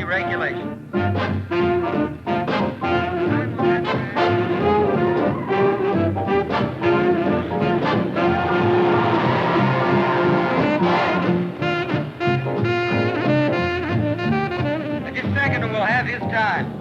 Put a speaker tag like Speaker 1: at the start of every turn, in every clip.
Speaker 1: regulations. Just a second and we'll have his time.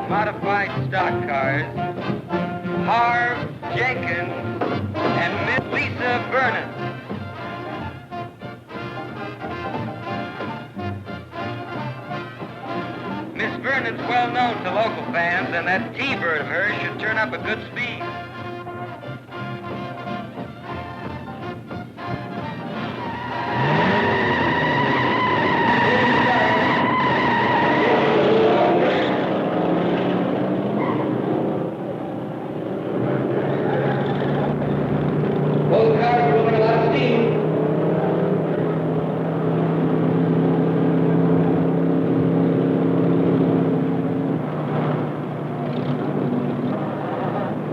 Speaker 1: Modified stock cars, Harv Jenkins and Miss Lisa Vernon. Miss Vernon's well known to local fans, and that T-bird of hers should turn up a good speed. Both cars are moving a lot of steam.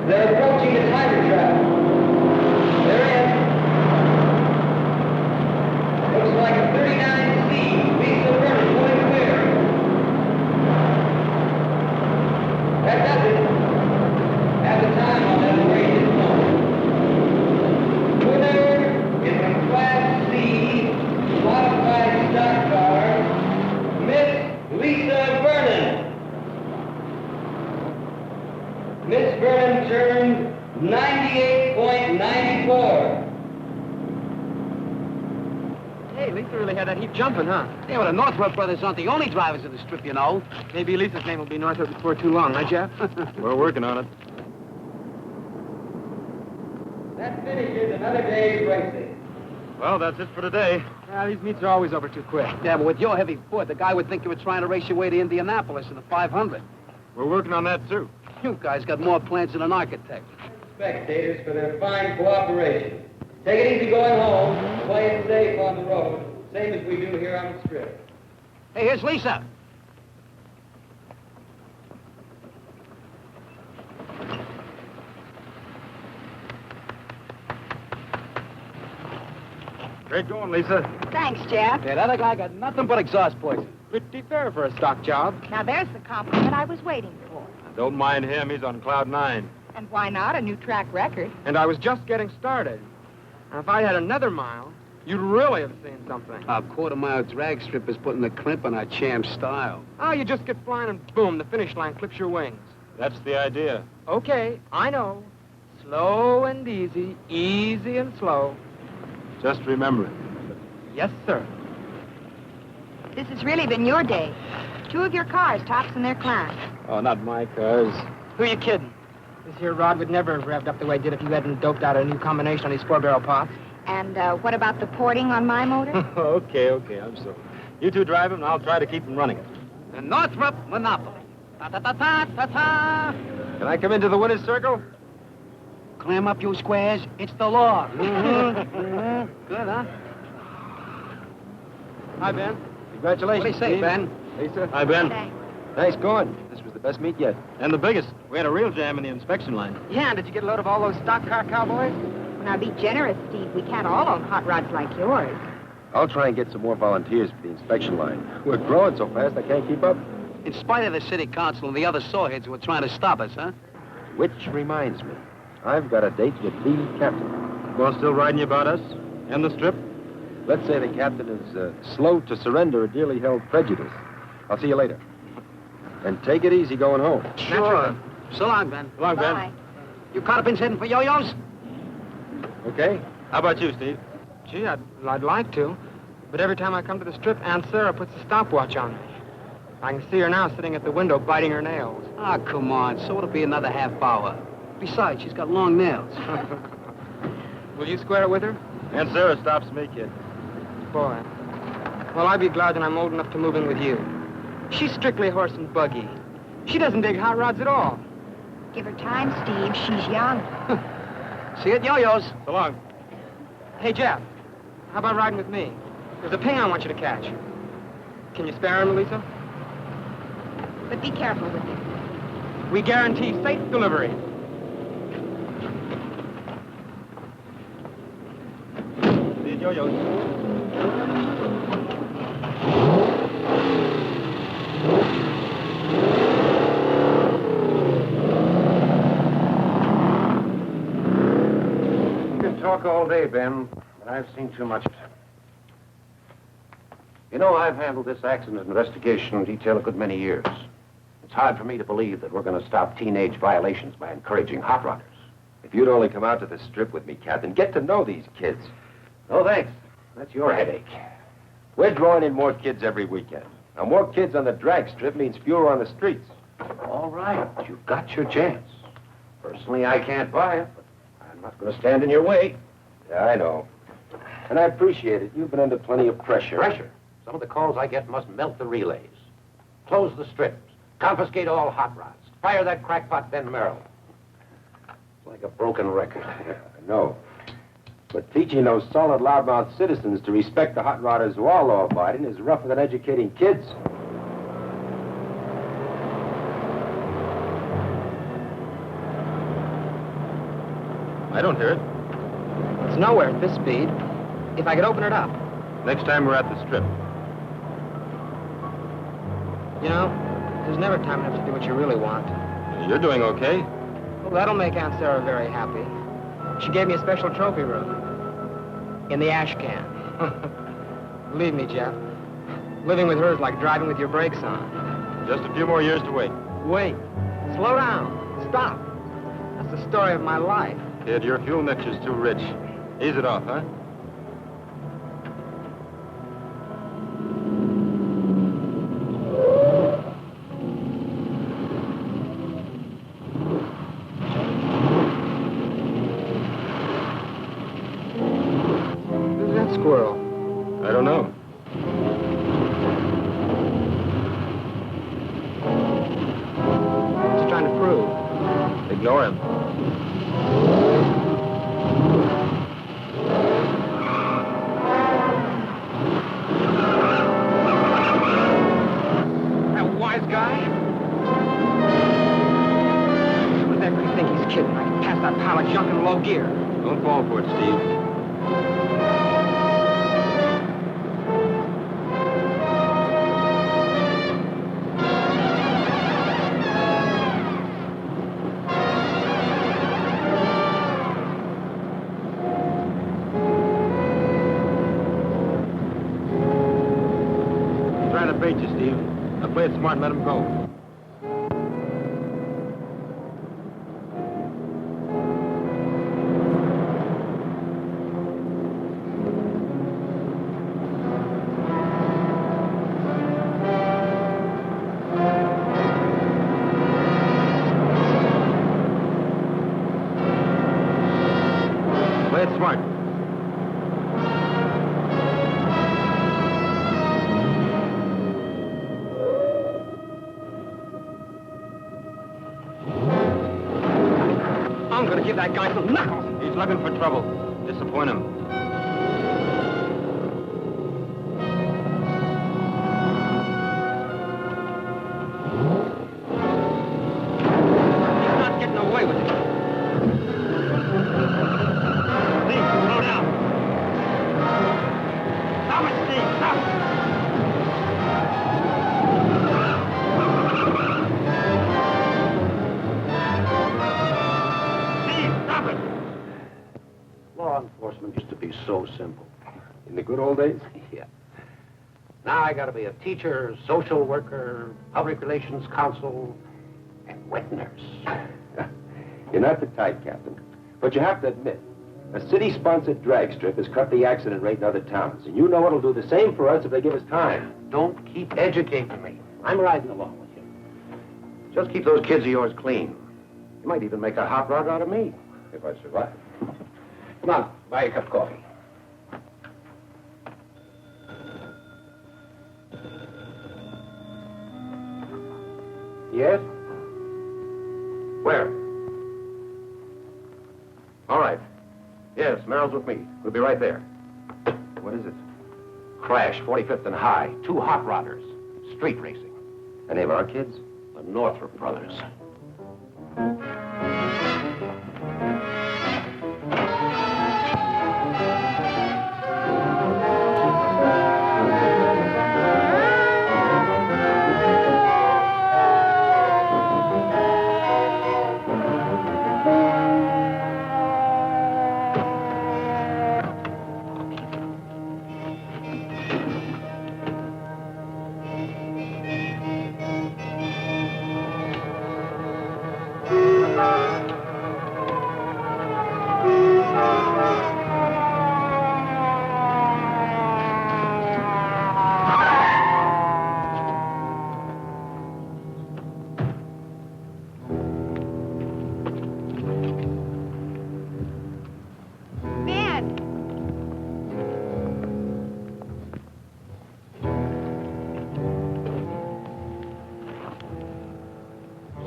Speaker 1: They're approaching the timer trap. They're in. Looks like a 39C. Lisa Vernon going clear. That does it. At the time on that race is known. Winner is a Class C modified stock car, Miss Lisa Vernon. Miss Vernon turned 98.94.
Speaker 2: Hey, Lisa really had that heap jumping, huh?
Speaker 3: Yeah, well, the Northrop brothers aren't the only drivers of the strip, you know.
Speaker 2: Maybe Lisa's name will be Northrop before too long, huh, Jeff?
Speaker 4: We're working on it.
Speaker 1: That finishes another day's racing.
Speaker 4: Well, that's it for today.
Speaker 2: Yeah, these meets are always over too quick.
Speaker 3: Yeah, but with your heavy foot, the guy would think you were trying to race your way to Indianapolis in the 500.
Speaker 4: We're working on that, too.
Speaker 3: You guys got more plans than an architect.
Speaker 1: Spectators for their fine cooperation. Take it easy going home. Play it safe on the road. Same as we do here on the strip.
Speaker 3: Hey, here's Lisa.
Speaker 4: Great going, Lisa.
Speaker 5: Thanks, Jeff.
Speaker 3: Yeah, that other guy got nothing but exhaust poison.
Speaker 2: Pretty fair for a stock job.
Speaker 5: Now, there's the compliment I was waiting for.
Speaker 4: Don't mind him. He's on cloud 9.
Speaker 5: And why not? A new track record.
Speaker 2: And I was just getting started. Now, if I had another mile, you'd really have seen something.
Speaker 3: Our quarter-mile drag strip is putting the crimp on our champ style.
Speaker 2: Oh, you just get flying and boom, the finish line clips your wings.
Speaker 4: That's the idea.
Speaker 2: Okay, I know. Slow and easy, easy and slow.
Speaker 4: Just remember it.
Speaker 2: Yes, sir.
Speaker 5: This has really been your day. 2 of your cars tops in their class.
Speaker 4: Oh, not my cars.
Speaker 2: Who are you kidding? This here rod would never have revved up the way it did if you hadn't doped out a new combination on these 4-barrel pots.
Speaker 5: And what about the porting on my motor?
Speaker 4: okay, I'm sorry. You two drive him, and I'll try to keep him running.
Speaker 3: The Northrop Monopoly. Ta-ta-ta-ta-ta-ta.
Speaker 4: Can I come into the winner's circle?
Speaker 3: Clam up, you squares. It's the law. Good, huh?
Speaker 2: Hi, Ben.
Speaker 4: Congratulations.
Speaker 3: What do you say,
Speaker 4: Steve.
Speaker 3: Ben?
Speaker 4: Lisa. Hi, Ben.
Speaker 5: Thanks.
Speaker 4: Nice going. This was the best meet yet. And the biggest. We had a real jam in the inspection line.
Speaker 2: Yeah, and did you get a load of all those stock car cowboys?
Speaker 5: Now, be generous, Steve. We can't all own hot rods like yours.
Speaker 6: I'll try and get some more volunteers for the inspection line. We're growing so fast I can't keep up.
Speaker 3: In spite of the city council and the other sawheads who are trying to stop us, huh?
Speaker 6: Which reminds me, I've got a date with the captain.
Speaker 4: Well, still riding you about us? And the strip?
Speaker 6: Let's say the captain is slow to surrender a dearly held prejudice. I'll see you later. And take it easy going home.
Speaker 3: Sure. So long, Ben.
Speaker 4: So long, Ben.
Speaker 5: Bye.
Speaker 3: You caught heading for yo-yos?
Speaker 6: Okay?
Speaker 4: How about you, Steve?
Speaker 2: Gee, I'd like to. But every time I come to the strip, Aunt Sarah puts a stopwatch on me. I can see her now sitting at the window biting her nails.
Speaker 3: Ah, come on. So it'll be another half hour. Besides, she's got long nails.
Speaker 2: Will you square it with her?
Speaker 4: Aunt Sarah stops me, kid.
Speaker 2: Boy. Well, I'd be glad when I'm old enough to move in with you. She's strictly horse and buggy. She doesn't dig hot rods at all.
Speaker 5: Give her time, Steve. She's young.
Speaker 3: See you at yo-yos.
Speaker 4: So long.
Speaker 2: Hey, Jeff, how about riding with me? There's a ping I want you to catch. Can you spare him, Lisa?
Speaker 5: But be careful with it.
Speaker 2: We guarantee safe delivery.
Speaker 4: See you at yo-yos.
Speaker 7: You can talk all day, Ben, but I've seen too much of it. You know, I've handled this accident investigation detail a good many years. It's hard for me to believe that we're going to stop teenage violations by encouraging hot rodders.
Speaker 6: If you'd only come out to the strip with me, Captain, get to know these kids.
Speaker 7: No, thanks. That's your headache.
Speaker 6: We're drawing in more kids every weekend. Now, more kids on the drag strip means fewer on the streets.
Speaker 7: All right, you've got your chance. Personally, I can't buy it, but I'm not going to stand in your way.
Speaker 6: Yeah, I know. And I appreciate it. You've been under plenty of pressure.
Speaker 7: Pressure? Some of the calls I get must melt the relays. Close the strips. Confiscate all hot rods. Fire that crackpot Ben Merrill. It's like a broken record.
Speaker 6: Yeah, I know. But teaching those solid, loudmouth citizens to respect the hot rodders who are law-abiding is rougher than educating kids.
Speaker 4: I don't hear it.
Speaker 2: It's nowhere at this speed. If I could open it up.
Speaker 4: Next time we're at the strip.
Speaker 2: You know, there's never time enough to do what you really want.
Speaker 4: You're doing okay.
Speaker 2: Well, that'll make Aunt Sarah very happy. She gave me a special trophy room. In the ash can. Believe me, Jeff. Living with her is like driving with your brakes on.
Speaker 4: Just a few more years to wait.
Speaker 2: Wait. Slow down. Stop. That's the story of my life.
Speaker 4: Kid, your fuel mixture's too rich. Ease it off, huh?
Speaker 2: Who's that squirrel?
Speaker 4: I don't know.
Speaker 2: What's he trying to prove?
Speaker 4: Ignore him.
Speaker 2: That wise guy? Who's that creep think he's kidding? I can pass that pile of junk in low gear.
Speaker 4: Don't fall for it, Steve. He's trying to bait you, Steve. Now play it smart and let him go. Play it smart.
Speaker 2: Uncle. going to give that guy some knuckles.
Speaker 4: He's looking for trouble. Disappoint him.
Speaker 2: He's not getting away with it. Steve, slow down. Stop it, Steve, stop it.
Speaker 7: Law enforcement used to be so simple.
Speaker 6: In the good old days?
Speaker 7: Yeah. Now I gotta be a teacher, social worker, public relations counsel, and wet nurse.
Speaker 6: You're not the type, Captain. But you have to admit, a city-sponsored drag strip has cut the accident rate in other towns. And you know it'll do the same for us if they give us time.
Speaker 7: Don't keep educating me. I'm riding along with you. Just keep those kids of yours clean. You might even make a hot rod out of me.
Speaker 6: If I survive.
Speaker 7: Come on, buy a cup of coffee. Yes? Where? All right. Yes, Merrill's with me. We'll be right there.
Speaker 6: What is it?
Speaker 7: Crash, 45th and High. 2 hot rodders. Street racing.
Speaker 6: Any of our kids?
Speaker 7: The Northrop brothers.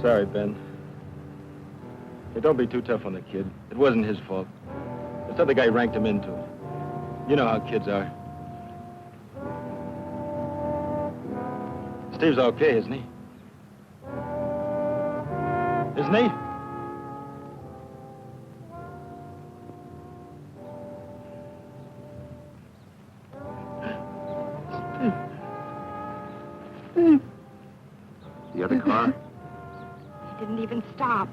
Speaker 4: Sorry, Ben. Hey, don't be too tough on the kid. It wasn't his fault. This other guy ranked him into it. You know how kids are. Steve's okay, isn't he? Isn't he?
Speaker 6: The other car?
Speaker 5: He didn't even stop.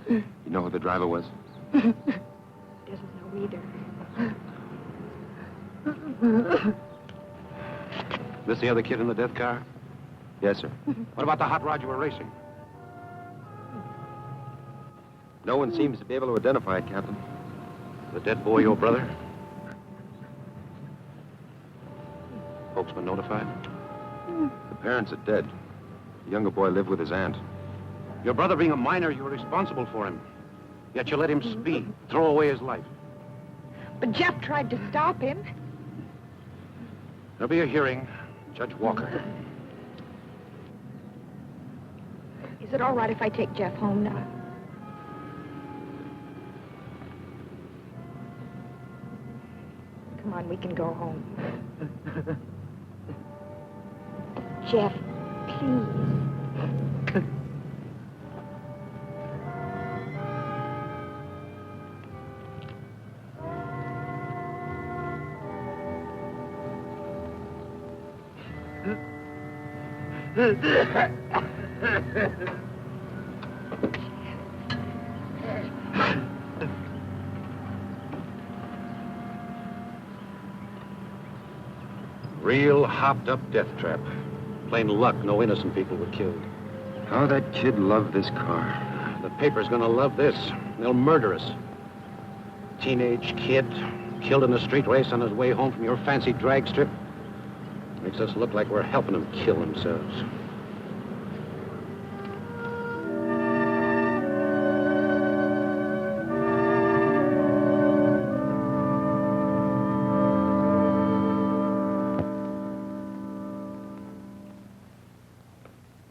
Speaker 6: You know who the driver was?
Speaker 5: Doesn't know either.
Speaker 7: This the other kid in the death car?
Speaker 6: Yes, sir.
Speaker 7: What about the hot rod you were racing?
Speaker 6: No one seems to be able to identify it, Captain.
Speaker 7: The dead boy your brother? Folks been notified?
Speaker 6: The parents are dead. The younger boy lived with his aunt.
Speaker 7: Your brother being a minor, you were responsible for him. Yet you let him speed, throw away his life.
Speaker 5: But Jeff tried to stop him.
Speaker 7: There'll be a hearing. Judge Walker.
Speaker 5: Is it all right if I take Jeff home now? Come on, we can go home. Jeff, please.
Speaker 7: Real hopped-up death trap. Plain luck, no innocent people were killed.
Speaker 6: How that kid loved this car.
Speaker 7: The paper's gonna love this. They'll murder us. Teenage kid, killed in a street race on his way home from your fancy drag strip. Makes us look like we're helping him kill themselves.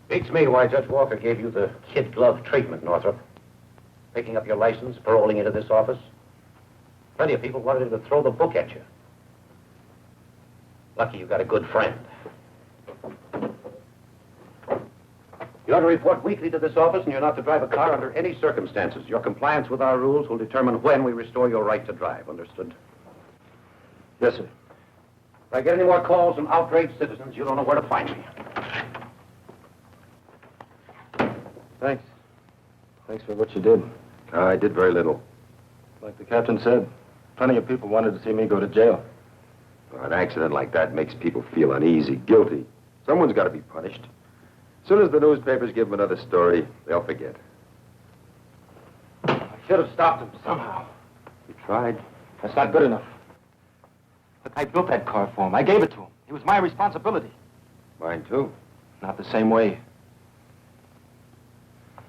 Speaker 7: Beats me why Judge Walker gave you the kid glove treatment, Northrop. Picking up your license, paroling into this office. Plenty of people wanted him to throw the book at you. Lucky you got a good friend. You ought to report weekly to this office, and you're not to drive a car under any circumstances. Your compliance with our rules will determine when we restore your right to drive. Understood?
Speaker 4: Yes, sir.
Speaker 7: If I get any more calls from outraged citizens, you don't know where to find me.
Speaker 4: Thanks. Thanks for what you did.
Speaker 6: I did very little.
Speaker 4: Like the captain said, plenty of people wanted to see me go to jail.
Speaker 6: Well, an accident like that makes people feel uneasy, guilty. Someone's got to be punished. As soon as the newspapers give them another story, they'll forget.
Speaker 4: I should have stopped him somehow.
Speaker 6: You tried?
Speaker 4: That's not good enough. Look, I built that car for him. I gave it to him. It was my responsibility.
Speaker 6: Mine, too.
Speaker 4: Not the same way. I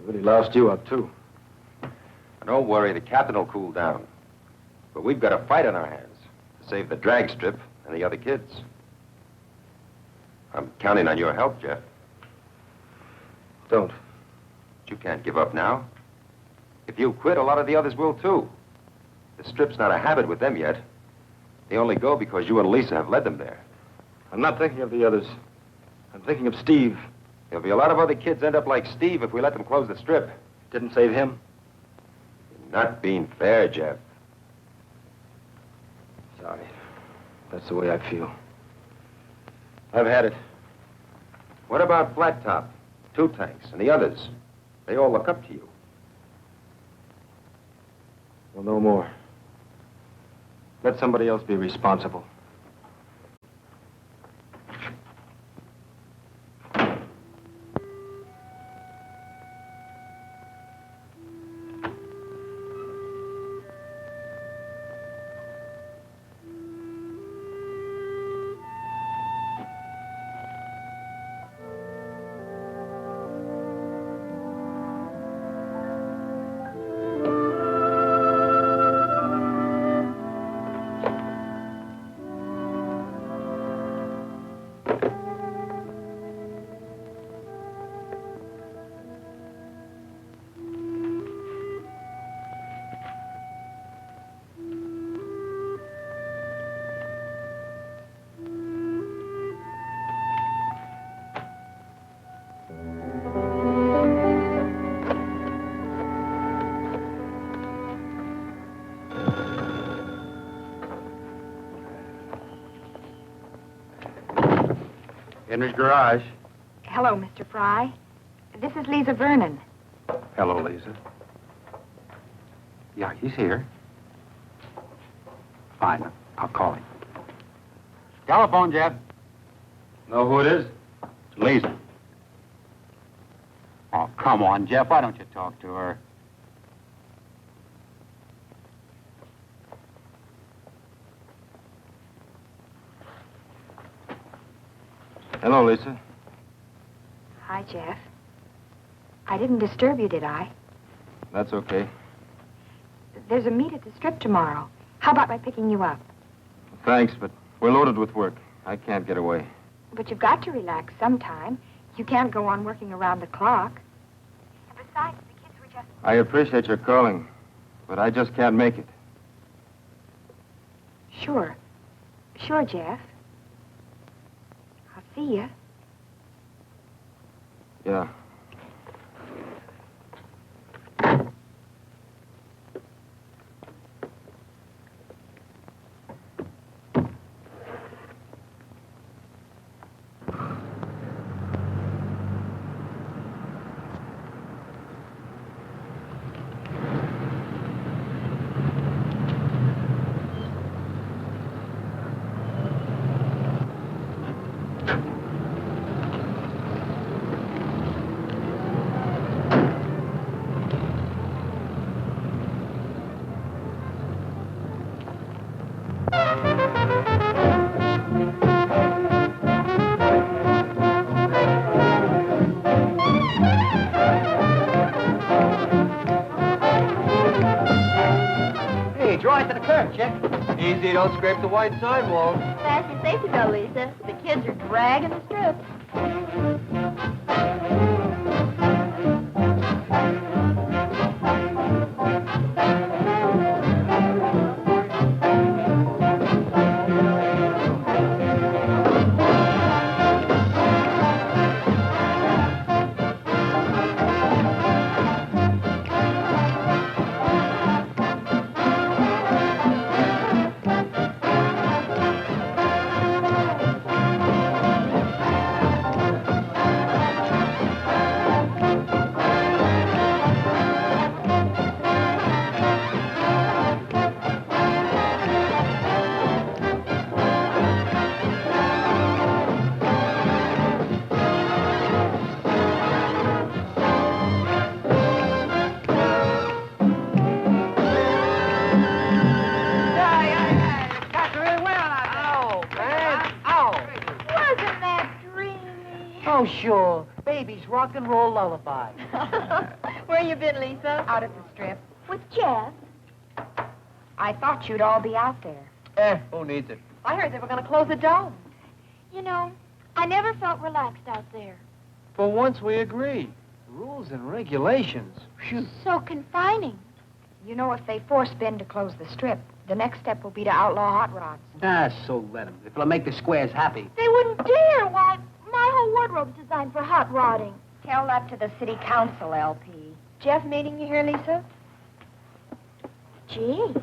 Speaker 4: really loused you up, too.
Speaker 6: Don't worry, the captain will cool down. But we've got a fight on our hands to save the drag strip and the other kids. I'm counting on your help, Jeff.
Speaker 4: Don't.
Speaker 6: But you can't give up now. If you quit, a lot of the others will, too. The strip's not a habit with them yet. They only go because you and Lisa have led them there.
Speaker 4: I'm not thinking of the others. I'm thinking of Steve.
Speaker 6: There'll be a lot of other kids end up like Steve if we let them close the strip.
Speaker 4: Didn't save him.
Speaker 6: You're not being fair, Jeff.
Speaker 4: Sorry. That's the way I feel. I've had it.
Speaker 6: What about Flat Top, Two Tanks, and the others? They all look up to you.
Speaker 4: Well, no more. Let somebody else be responsible.
Speaker 7: Henry's garage.
Speaker 5: Hello, Mr. Fry. This is Lisa Vernon.
Speaker 7: Hello, Lisa. Yeah, he's here. Fine. I'll call him. Telephone, Jeff.
Speaker 4: Know who it is?
Speaker 7: It's Lisa. Oh, come on, Jeff. Why don't you talk to her?
Speaker 4: Hello, Lisa.
Speaker 5: Hi, Jeff. I didn't disturb you, did I?
Speaker 4: That's okay.
Speaker 5: There's a meet at the strip tomorrow. How about my picking you up?
Speaker 4: Thanks, but we're loaded with work. I can't get away.
Speaker 5: But you've got to relax sometime. You can't go on working around the clock. And besides, the kids were just...
Speaker 4: I appreciate your calling, but I just can't make it.
Speaker 5: Sure. Sure, Jeff. I'll see you.
Speaker 4: Yeah.
Speaker 3: Hey, draw it to the curb, chick.
Speaker 1: Easy, don't scrape the white sidewalk.
Speaker 8: Fasten your safety belt, Lisa. The kids are dragging the strip.
Speaker 3: sure. Baby's rock and roll lullaby.
Speaker 8: Where you been, Lisa?
Speaker 5: Out at the strip.
Speaker 8: With Jeff.
Speaker 5: I thought you'd all be out there.
Speaker 1: Who needs it?
Speaker 8: I heard they were going to close the dome. You know, I never felt relaxed out there.
Speaker 1: For once we agree. Rules and regulations. Phew.
Speaker 8: So confining.
Speaker 5: You know, if they force Ben to close the strip, the next step will be to outlaw hot rods.
Speaker 3: So let them. If it'll make the squares happy.
Speaker 8: They wouldn't dare. Why, my whole wardrobe's designed for hot rodding.
Speaker 5: Tell that to the city council, LP.
Speaker 8: Jeff meeting you here, Lisa? Gee,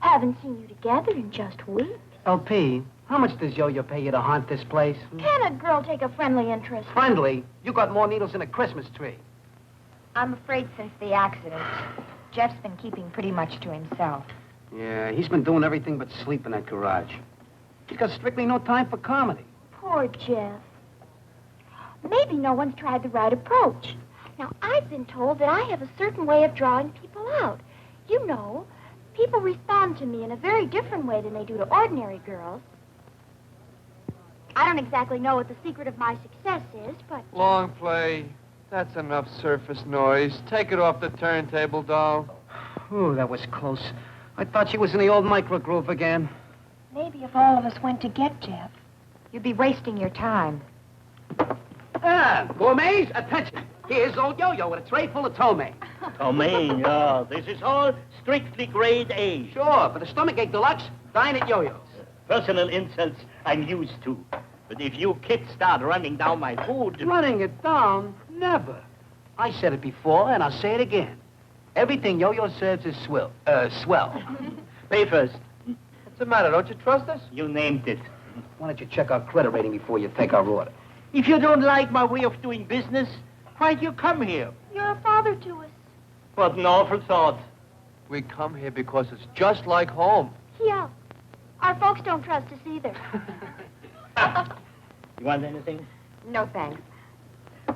Speaker 8: haven't seen you together in just weeks.
Speaker 3: LP, how much does Yo-Yo pay you to haunt this place?
Speaker 8: Can a girl take a friendly interest?
Speaker 3: Friendly? You got more needles in a Christmas tree.
Speaker 5: I'm afraid since the accident, Jeff's been keeping pretty much to himself.
Speaker 3: Yeah, he's been doing everything but sleep in that garage. He's got strictly no time for comedy.
Speaker 8: Poor Jeff. Maybe no one's tried the right approach. Now, I've been told that I have a certain way of drawing people out. You know, people respond to me in a very different way than they do to ordinary girls. I don't exactly know what the secret of my success is, but...
Speaker 1: Long play. That's enough surface noise. Take it off the turntable, doll.
Speaker 3: Ooh, that was close. I thought she was in the old microgroove again.
Speaker 5: Maybe if all of us went to get Jeff, you'd be wasting your time.
Speaker 3: Gourmets, attention. Here's old Yo-Yo with a tray full of ptomaine.
Speaker 9: Ptomaine, this is all strictly grade A.
Speaker 3: Sure, for the stomachache deluxe, dine at Yo-Yo's.
Speaker 9: Personal insults I'm used to. But if you kids start running down my food...
Speaker 3: Running it down? Never. I said it before, and I'll say it again. Everything Yo-Yo serves is swell.
Speaker 9: Pay first.
Speaker 1: What's the matter? Don't you trust us?
Speaker 9: You named it.
Speaker 3: Why don't you check our credit rating before you take our order?
Speaker 9: If you don't like my way of doing business, why'd you come here?
Speaker 8: You're a father to us.
Speaker 9: What an awful thought.
Speaker 1: We come here because it's just like home.
Speaker 8: Yeah. Our folks don't trust us either.
Speaker 9: You want anything?
Speaker 5: No, thanks.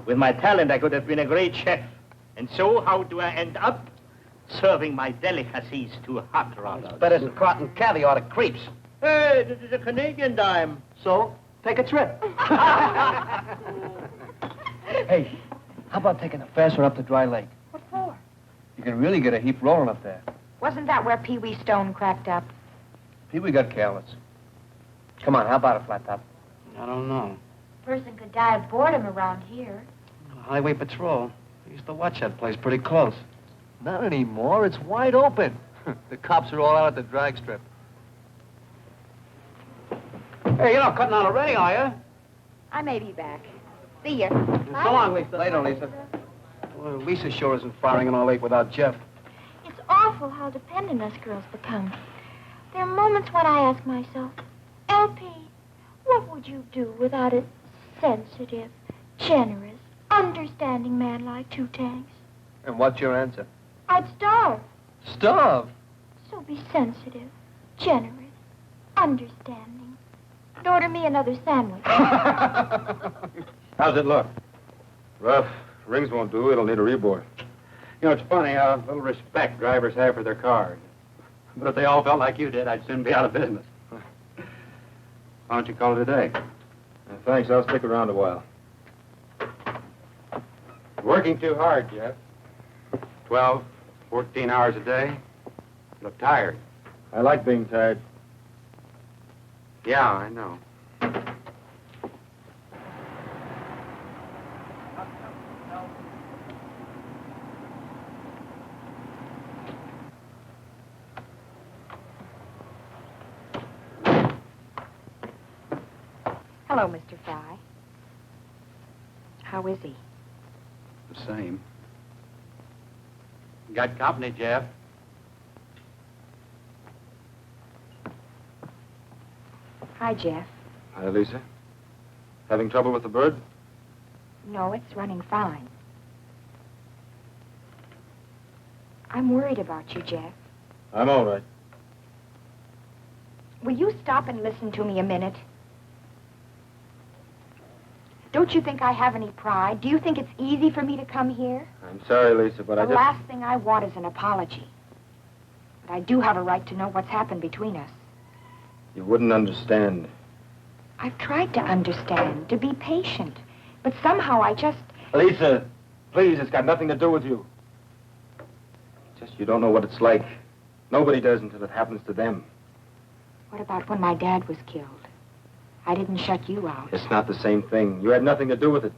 Speaker 9: With my talent, I could have been a great chef. And so, how do I end up? Serving my delicacies to hot rodders.
Speaker 3: Better than cotton caviar to creeps.
Speaker 9: Hey, this is a Canadian dime.
Speaker 3: So, take a trip.
Speaker 1: Hey, how about taking a fast one up to Dry Lake?
Speaker 5: What for?
Speaker 1: You can really get a heap rolling up there.
Speaker 5: Wasn't that where Pee Wee Stone cracked up?
Speaker 1: Pee-wee got careless. Come on, how about a flat top?
Speaker 3: I don't know.
Speaker 8: Person could die of boredom around here.
Speaker 3: Highway Patrol. I used to watch that place pretty close.
Speaker 1: Not anymore. It's wide open. The cops are all out at the drag strip.
Speaker 3: Hey, you're not cutting out already, are you?
Speaker 5: I may be back. See ya.
Speaker 3: So long, Lisa. Later, Lisa. Well, Lisa sure isn't firing in all eight without Jeff.
Speaker 8: It's awful how dependent us girls become. There are moments when I ask myself, LP, what would you do without a sensitive, generous, understanding man like Two Tanks?
Speaker 1: And what's your answer?
Speaker 8: I'd starve.
Speaker 1: Starve?
Speaker 8: So be sensitive, generous, understanding. And order me another sandwich.
Speaker 4: How's it look? Rough. Rings won't do. It'll need a reboard.
Speaker 7: You know, it's funny how little respect drivers have for their cars. But if they all felt like you did, I'd soon be out of business. Why don't you call it a day?
Speaker 4: Thanks. I'll stick around a while.
Speaker 7: Working too hard, Jeff. 12, 14 hours a day. You look tired.
Speaker 4: I like being tired.
Speaker 7: Yeah, I know.
Speaker 5: Hello, Mr. Fry. How is he?
Speaker 7: The same. Got company, Jeff.
Speaker 5: Hi, Jeff.
Speaker 4: Hi, Lisa. Having trouble with the bird?
Speaker 5: No, it's running fine. I'm worried about you, Jeff.
Speaker 4: I'm all right.
Speaker 5: Will you stop and listen to me a minute? Don't you think I have any pride? Do you think it's easy for me to come here?
Speaker 4: I'm sorry, Lisa, but
Speaker 5: The
Speaker 4: I just...
Speaker 5: last thing I want is an apology. But I do have a right to know what's happened between us.
Speaker 4: You wouldn't understand.
Speaker 5: I've tried to understand, to be patient. But somehow I just...
Speaker 4: Lisa, please, it's got nothing to do with you. Just you don't know what it's like. Nobody does until it happens to them.
Speaker 5: What about when my dad was killed? I didn't shut you out.
Speaker 4: It's not the same thing. You had nothing to do with it.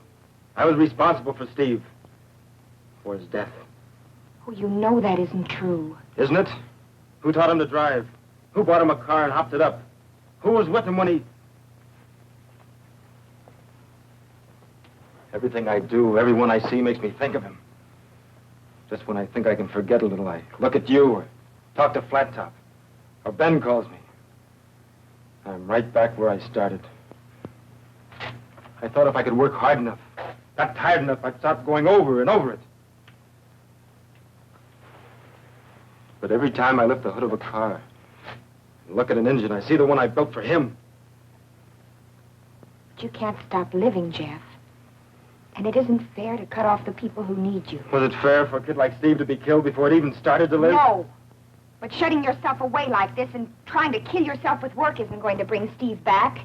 Speaker 4: I was responsible for Steve. For his death.
Speaker 5: Oh, you know that isn't true.
Speaker 4: Isn't it? Who taught him to drive? Who bought him a car and hopped it up? Who was with him when he... Everything I do, everyone I see makes me think of him. Just when I think I can forget a little, I look at you or talk to Flat Top. Or Ben calls me. I'm right back where I started. I thought if I could work hard enough, got tired enough, I'd stop going over and over it. But every time I lift the hood of a car and look at an engine, I see the one I built for him.
Speaker 5: But you can't stop living, Jeff. And it isn't fair to cut off the people who need you.
Speaker 4: Was it fair for a kid like Steve to be killed before it even started to live?
Speaker 5: No. But shutting yourself away like this and trying to kill yourself with work isn't going to bring Steve back.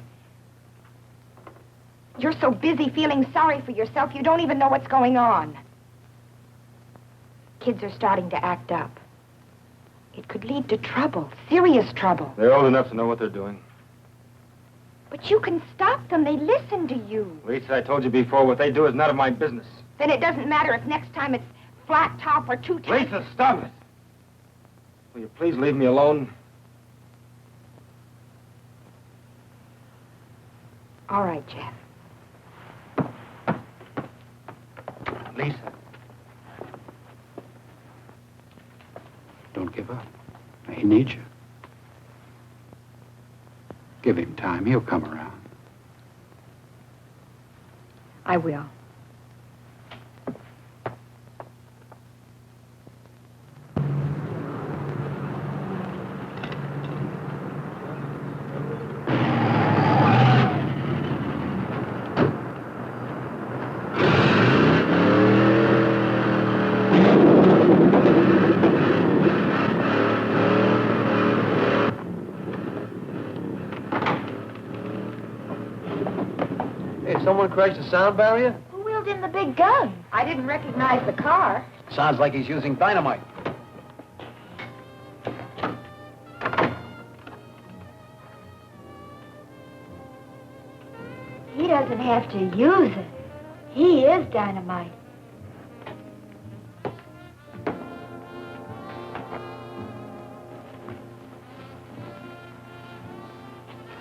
Speaker 5: You're so busy feeling sorry for yourself, you don't even know what's going on. Kids are starting to act up. It could lead to trouble, serious trouble.
Speaker 4: They're old enough to know what they're doing.
Speaker 5: But you can stop them. They listen to you.
Speaker 4: Lisa, I told you before, what they do is none of my business.
Speaker 5: Then it doesn't matter if next time it's flat top or two top.
Speaker 4: Lisa, stop it! Will you please leave me alone?
Speaker 5: All right, Jeff.
Speaker 3: Lisa. Don't give up. He needs you. Give him time. He'll come around.
Speaker 5: I will.
Speaker 3: Someone crashed the sound barrier?
Speaker 8: Who wheeled in the big gun?
Speaker 5: I didn't recognize the car.
Speaker 3: Sounds like he's using dynamite.
Speaker 8: He doesn't have to use it. He is dynamite.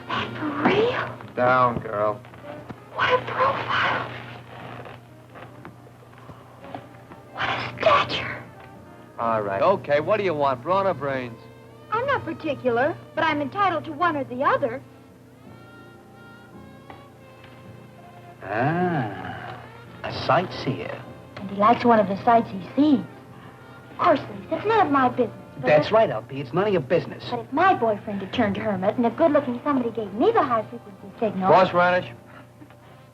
Speaker 8: That for real?
Speaker 4: Down, girl.
Speaker 8: What a profile. What a stature.
Speaker 3: All right. Okay, what do you want, brawn or brains?
Speaker 8: I'm not particular, but I'm entitled to one or the other.
Speaker 3: Ah, a sightseer.
Speaker 8: And he likes one of the sights he sees. Of course, Lisa, it's none of my business. But
Speaker 3: That's right, LP. It's none of your business.
Speaker 8: But if my boyfriend had turned hermit and if good-looking somebody gave me the high-frequency signal...
Speaker 3: Horseradish?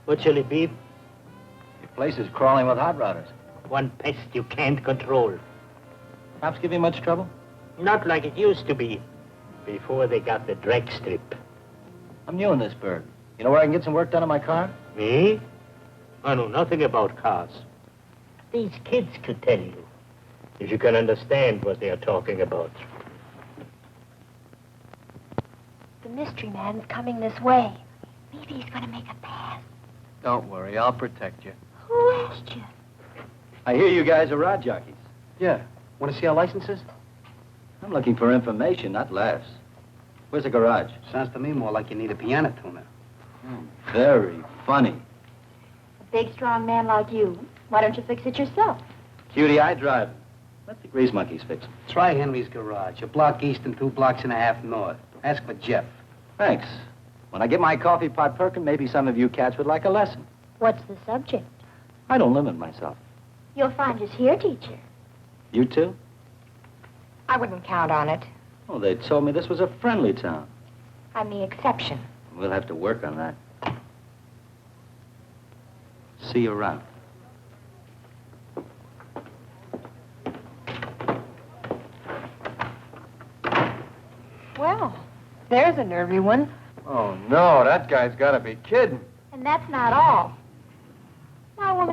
Speaker 9: What shall it be?
Speaker 3: Your place is crawling with hot rodders.
Speaker 9: One pest you can't control.
Speaker 3: Cops give you much trouble?
Speaker 9: Not like it used to be, before they got the drag strip.
Speaker 3: I'm new in this burg. You know where I can get some work done on my car?
Speaker 9: Me? I know nothing about cars. These kids could tell you, if you can understand what they are talking about.
Speaker 8: The mystery man's coming this way. Maybe he's going to make a pass.
Speaker 3: Don't worry, I'll protect you.
Speaker 8: Who asked you?
Speaker 10: I hear you guys are rod jockeys.
Speaker 3: Yeah. Want to see our licenses?
Speaker 10: I'm looking for information, not laughs. Where's the garage?
Speaker 3: Sounds to me more like you need a piano tuner.
Speaker 10: Very funny.
Speaker 8: A big, strong man like you. Why don't you fix it yourself?
Speaker 10: Cutie, I drive. Let the grease monkeys fix them.
Speaker 3: Try Henry's garage, a block east and 2 blocks and a half north. Ask for Jeff.
Speaker 10: Thanks. When I get my coffee pot perking, maybe some of you cats would like a lesson.
Speaker 8: What's the subject?
Speaker 10: I don't limit myself.
Speaker 8: You'll find us here, teacher.
Speaker 10: You too?
Speaker 5: I wouldn't count on it.
Speaker 10: Oh, they told me this was a friendly town.
Speaker 5: I'm the exception.
Speaker 10: We'll have to work on that. See you around.
Speaker 5: Well, there's a nervy one.
Speaker 4: Oh, no, that guy's got to be kidding.
Speaker 8: And that's not all.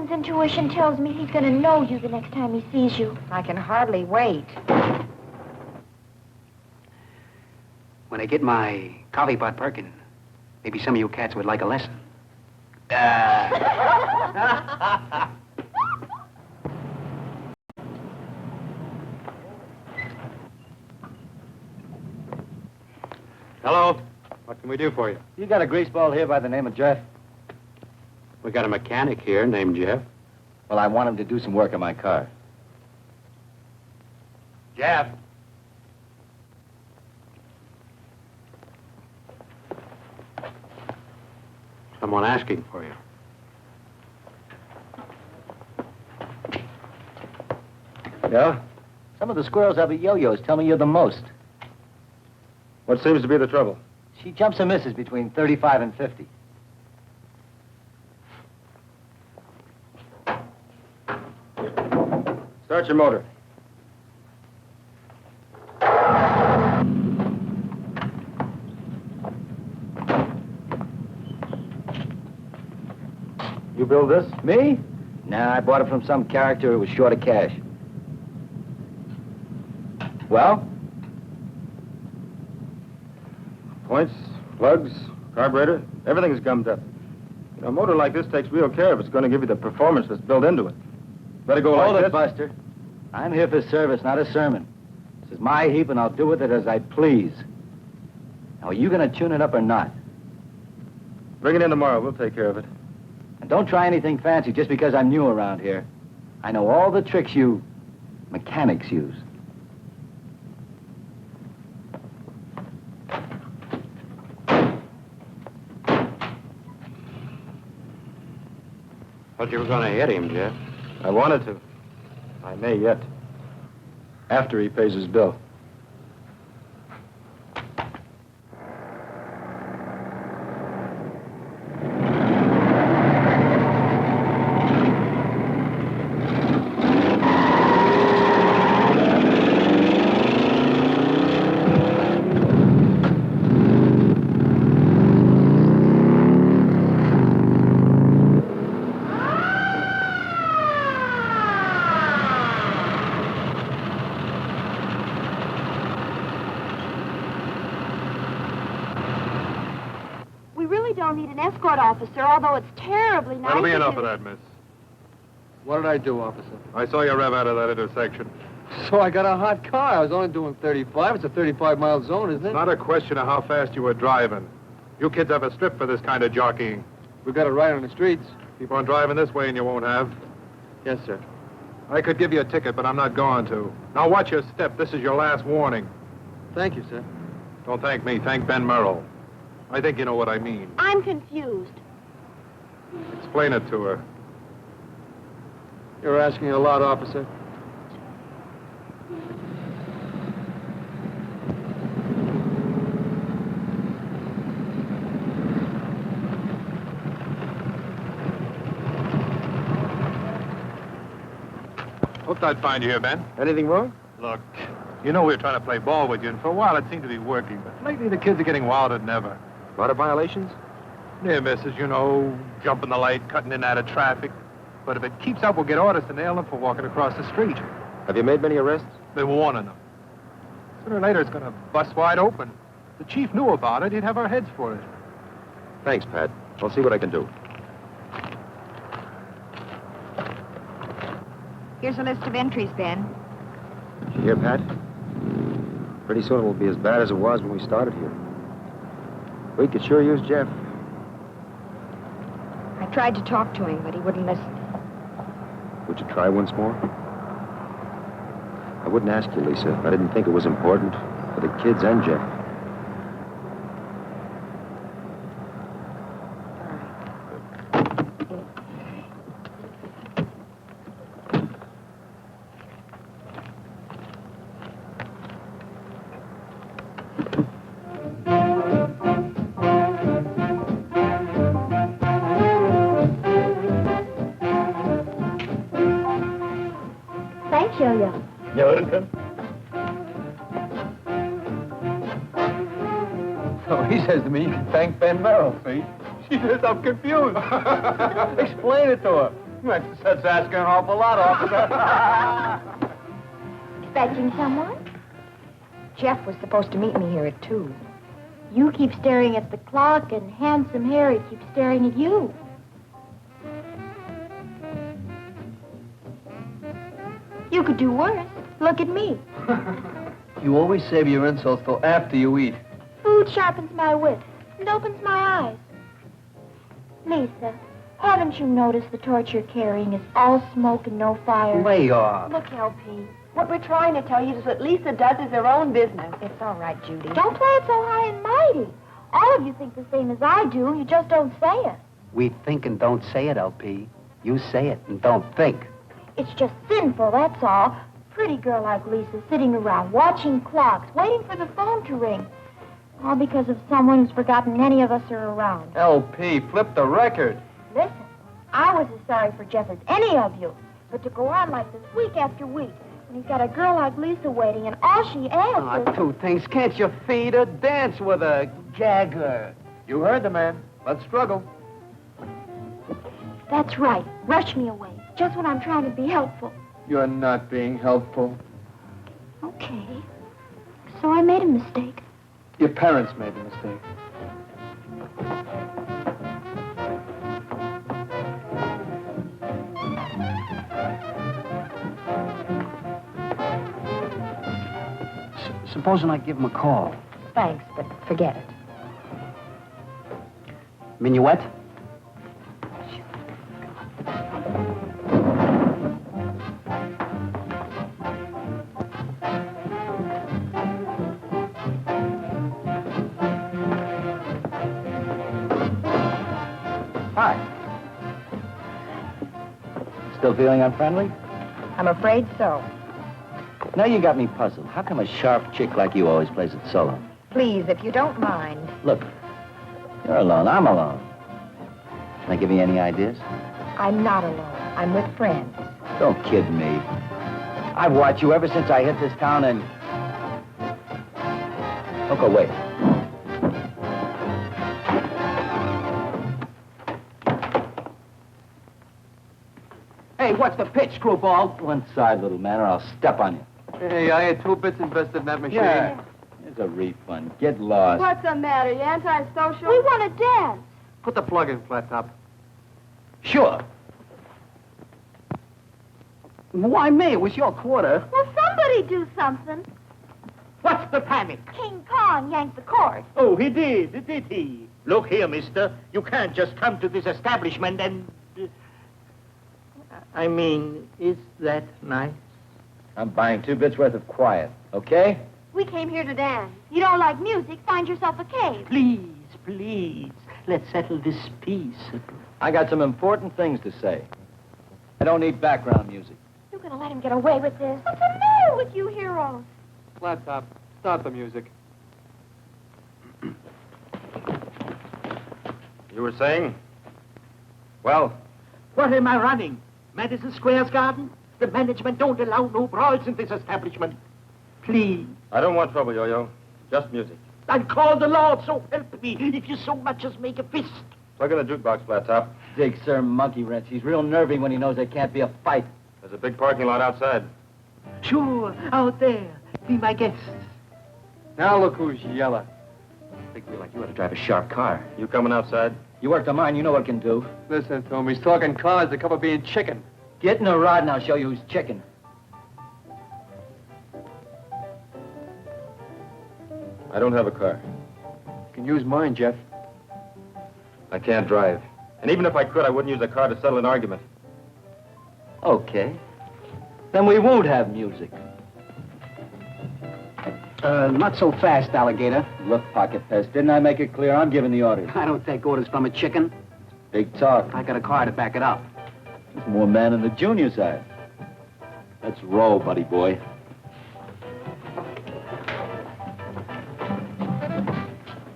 Speaker 8: Captain's intuition tells me he's going to know you the next time he sees you.
Speaker 5: I can hardly wait.
Speaker 3: When I get my coffee pot perking, maybe some of you cats would like a lesson.
Speaker 7: Hello. What can we do for you?
Speaker 10: You got a greaseball here by the name of Jeff?
Speaker 7: We got a mechanic here named Jeff.
Speaker 10: Well, I want him to do some work on my car.
Speaker 7: Jeff. Someone asking for you.
Speaker 4: Yeah?
Speaker 10: Some of the squirrels have yo-yos tell me you're the most.
Speaker 4: What seems to be the trouble?
Speaker 10: She jumps and misses between 35 and 50.
Speaker 4: Start your motor. You build this?
Speaker 10: Me? Nah, I bought it from some character who was short of cash. Well?
Speaker 4: Points, plugs, carburetor, everything's gummed up. You know, a motor like this takes real care if it's going to give you the performance that's built into it. Better go
Speaker 10: Hold
Speaker 4: like
Speaker 10: it,
Speaker 4: this.
Speaker 10: Buster. I'm here for service, not a sermon. This is my heap, and I'll do with it as I please. Now, are you going to tune it up or not?
Speaker 4: Bring it in tomorrow. We'll take care of it.
Speaker 10: And don't try anything fancy just because I'm new around here. I know all the tricks you mechanics use.
Speaker 7: Thought you were going to hit him, Jeff.
Speaker 4: I wanted to. I may yet. After he pays his bill.
Speaker 8: Escort officer, although it's terribly nice.
Speaker 11: That'll be enough of that, miss.
Speaker 12: What did I do, officer?
Speaker 11: I saw you rev out of that intersection.
Speaker 12: So I got a hot car. I was only doing 35. It's a 35-mile zone, isn't it?
Speaker 11: It's not a question of how fast you were driving. You kids have a strip for this kind of jockeying.
Speaker 12: We got it right on the streets.
Speaker 11: Keep on driving this way and you won't have.
Speaker 12: Yes, sir.
Speaker 11: I could give you a ticket, but I'm not going to. Now watch your step. This is your last warning.
Speaker 12: Thank you, sir.
Speaker 11: Don't thank me. Thank Ben Merrill. I think you know what I mean.
Speaker 8: I'm confused.
Speaker 11: Explain it to her.
Speaker 12: You're asking a lot, officer.
Speaker 11: Hoped I'd find you here, Ben.
Speaker 4: Anything wrong?
Speaker 11: Look, you know we were trying to play ball with you, and for a while it seemed to be working, but lately the kids are getting wilder than ever.
Speaker 4: A lot of violations?
Speaker 11: Near misses, you know, jumping the light, cutting in and out of traffic. But if it keeps up, we'll get orders to nail them for walking across the street.
Speaker 4: Have you made many arrests?
Speaker 11: Been warning them. Sooner or later, it's going to bust wide open. The chief knew about it. He'd have our heads for it.
Speaker 4: Thanks, Pat. I'll see what I can do.
Speaker 5: Here's a list of entries, Ben.
Speaker 4: Did you hear, Pat? Pretty soon it will be as bad as it was when we started here. We could sure use Jeff.
Speaker 5: I tried to talk to him, but he wouldn't listen.
Speaker 4: Would you try once more? I wouldn't ask you, Lisa, if I didn't think it was important for the kids and Jeff.
Speaker 8: Thanks, Yo-Yo.
Speaker 9: You're welcome.
Speaker 12: So he says to me, you can thank Ben Merrill, see? She says, I'm confused. Explain it to her.
Speaker 10: That's asking an awful lot, officer.
Speaker 8: Expecting someone?
Speaker 5: Jeff was supposed to meet me here at 2.
Speaker 8: You keep staring at the clock, and Handsome Harry keeps staring at you. You could do worse. Look at me.
Speaker 12: You always save your insults till after you eat.
Speaker 8: Food sharpens my wit and opens my eyes. Lisa, haven't you noticed the torch you're carrying is all smoke and no fire?
Speaker 3: Lay off.
Speaker 8: Look, LP.
Speaker 5: What we're trying to tell you is what Lisa does is her own business. It's all right, Judy.
Speaker 8: Don't play it so high and mighty. All of you think the same as I do. You just don't say it.
Speaker 3: We think and don't say it, LP. You say it and don't think.
Speaker 8: It's just sinful, that's all. Pretty girl like Lisa sitting around watching clocks, waiting for the phone to ring. All because of someone who's forgotten any of us are around.
Speaker 12: LP, flip the record.
Speaker 8: Listen, I was as sorry for Jeff as any of you. But to go on like this week after week, when he's got a girl like Lisa waiting and all she asks is...
Speaker 3: Two things. Can't you feed her? Dance with her. Gag her.
Speaker 12: You heard the man. Let's struggle.
Speaker 8: That's right. Rush me away. Just when I'm trying to be helpful.
Speaker 12: You're not being helpful.
Speaker 8: Okay. So I made a mistake.
Speaker 12: Your parents made the mistake.
Speaker 3: Supposing I give him a call.
Speaker 5: Thanks, but forget it.
Speaker 3: Minuet?
Speaker 10: Hi. Still feeling unfriendly?
Speaker 5: I'm afraid so.
Speaker 10: Now you got me puzzled. How come a sharp chick like you always plays it solo?
Speaker 5: Please, if you don't mind.
Speaker 10: Look, you're alone. I'm alone. Can I give you any ideas?
Speaker 5: I'm not alone. I'm with friends.
Speaker 10: Don't kid me. I've watched you ever since I hit this town and... Don't go away.
Speaker 3: Hey, what's the pitch, screwball?
Speaker 10: One side, little man, or I'll step on you.
Speaker 12: Hey, I had 2 bits invested in that machine.
Speaker 10: Yeah. Here's a refund. Get lost.
Speaker 5: What's the matter? You antisocial?
Speaker 8: We want to dance.
Speaker 12: Put the plug in, Flat Top.
Speaker 3: Sure. Why me? It was your quarter.
Speaker 8: Well, somebody do something.
Speaker 2: What's the panic?
Speaker 8: King Kong yanked the cord.
Speaker 9: Oh, he did he? Look here, mister. You can't just come to this establishment and... I mean, is that nice?
Speaker 10: I'm buying 2 bits worth of quiet, okay?
Speaker 8: We came here to dance. You don't like music, find yourself a cave.
Speaker 9: Please, let's settle this peaceably.
Speaker 10: I got some important things to say. I don't need background music.
Speaker 8: You're going to let him get away with this. What's the matter with you heroes?
Speaker 12: Flat Top, start the music.
Speaker 4: You were saying? Well,
Speaker 9: What am I running? Madison Square's garden? The management don't allow no brawls in this establishment. Please.
Speaker 4: I don't want trouble, Yo-Yo. Just music.
Speaker 9: I'll call the Lord, so help me, if you so much as make a fist.
Speaker 4: Plug in the jukebox, Flat Top.
Speaker 10: Dig Sir Monkey Wrench. He's real nervy when he knows there can't be a fight.
Speaker 4: There's a big parking lot outside.
Speaker 9: Sure, out there. Be my guest.
Speaker 12: Now look who's yelling.
Speaker 10: Big wheel like you ought to drive a sharp car.
Speaker 4: You coming outside?
Speaker 10: You worked on mine, you know what it can do.
Speaker 12: Listen to him. He's talking cars, the cup of being chicken.
Speaker 10: Get in a rod and I'll show you who's chicken.
Speaker 4: I don't have a car.
Speaker 12: You can use mine, Jeff.
Speaker 4: I can't drive. And even if I could, I wouldn't use a car to settle an argument.
Speaker 10: Okay. Then we won't have music.
Speaker 3: Not so fast, alligator.
Speaker 10: Look, Pocket Pest, didn't I make it clear I'm giving the orders?
Speaker 3: I don't take orders from a chicken.
Speaker 10: Big talk.
Speaker 3: I got a car to back it up.
Speaker 10: There's more man in the junior side. Let's roll, buddy boy.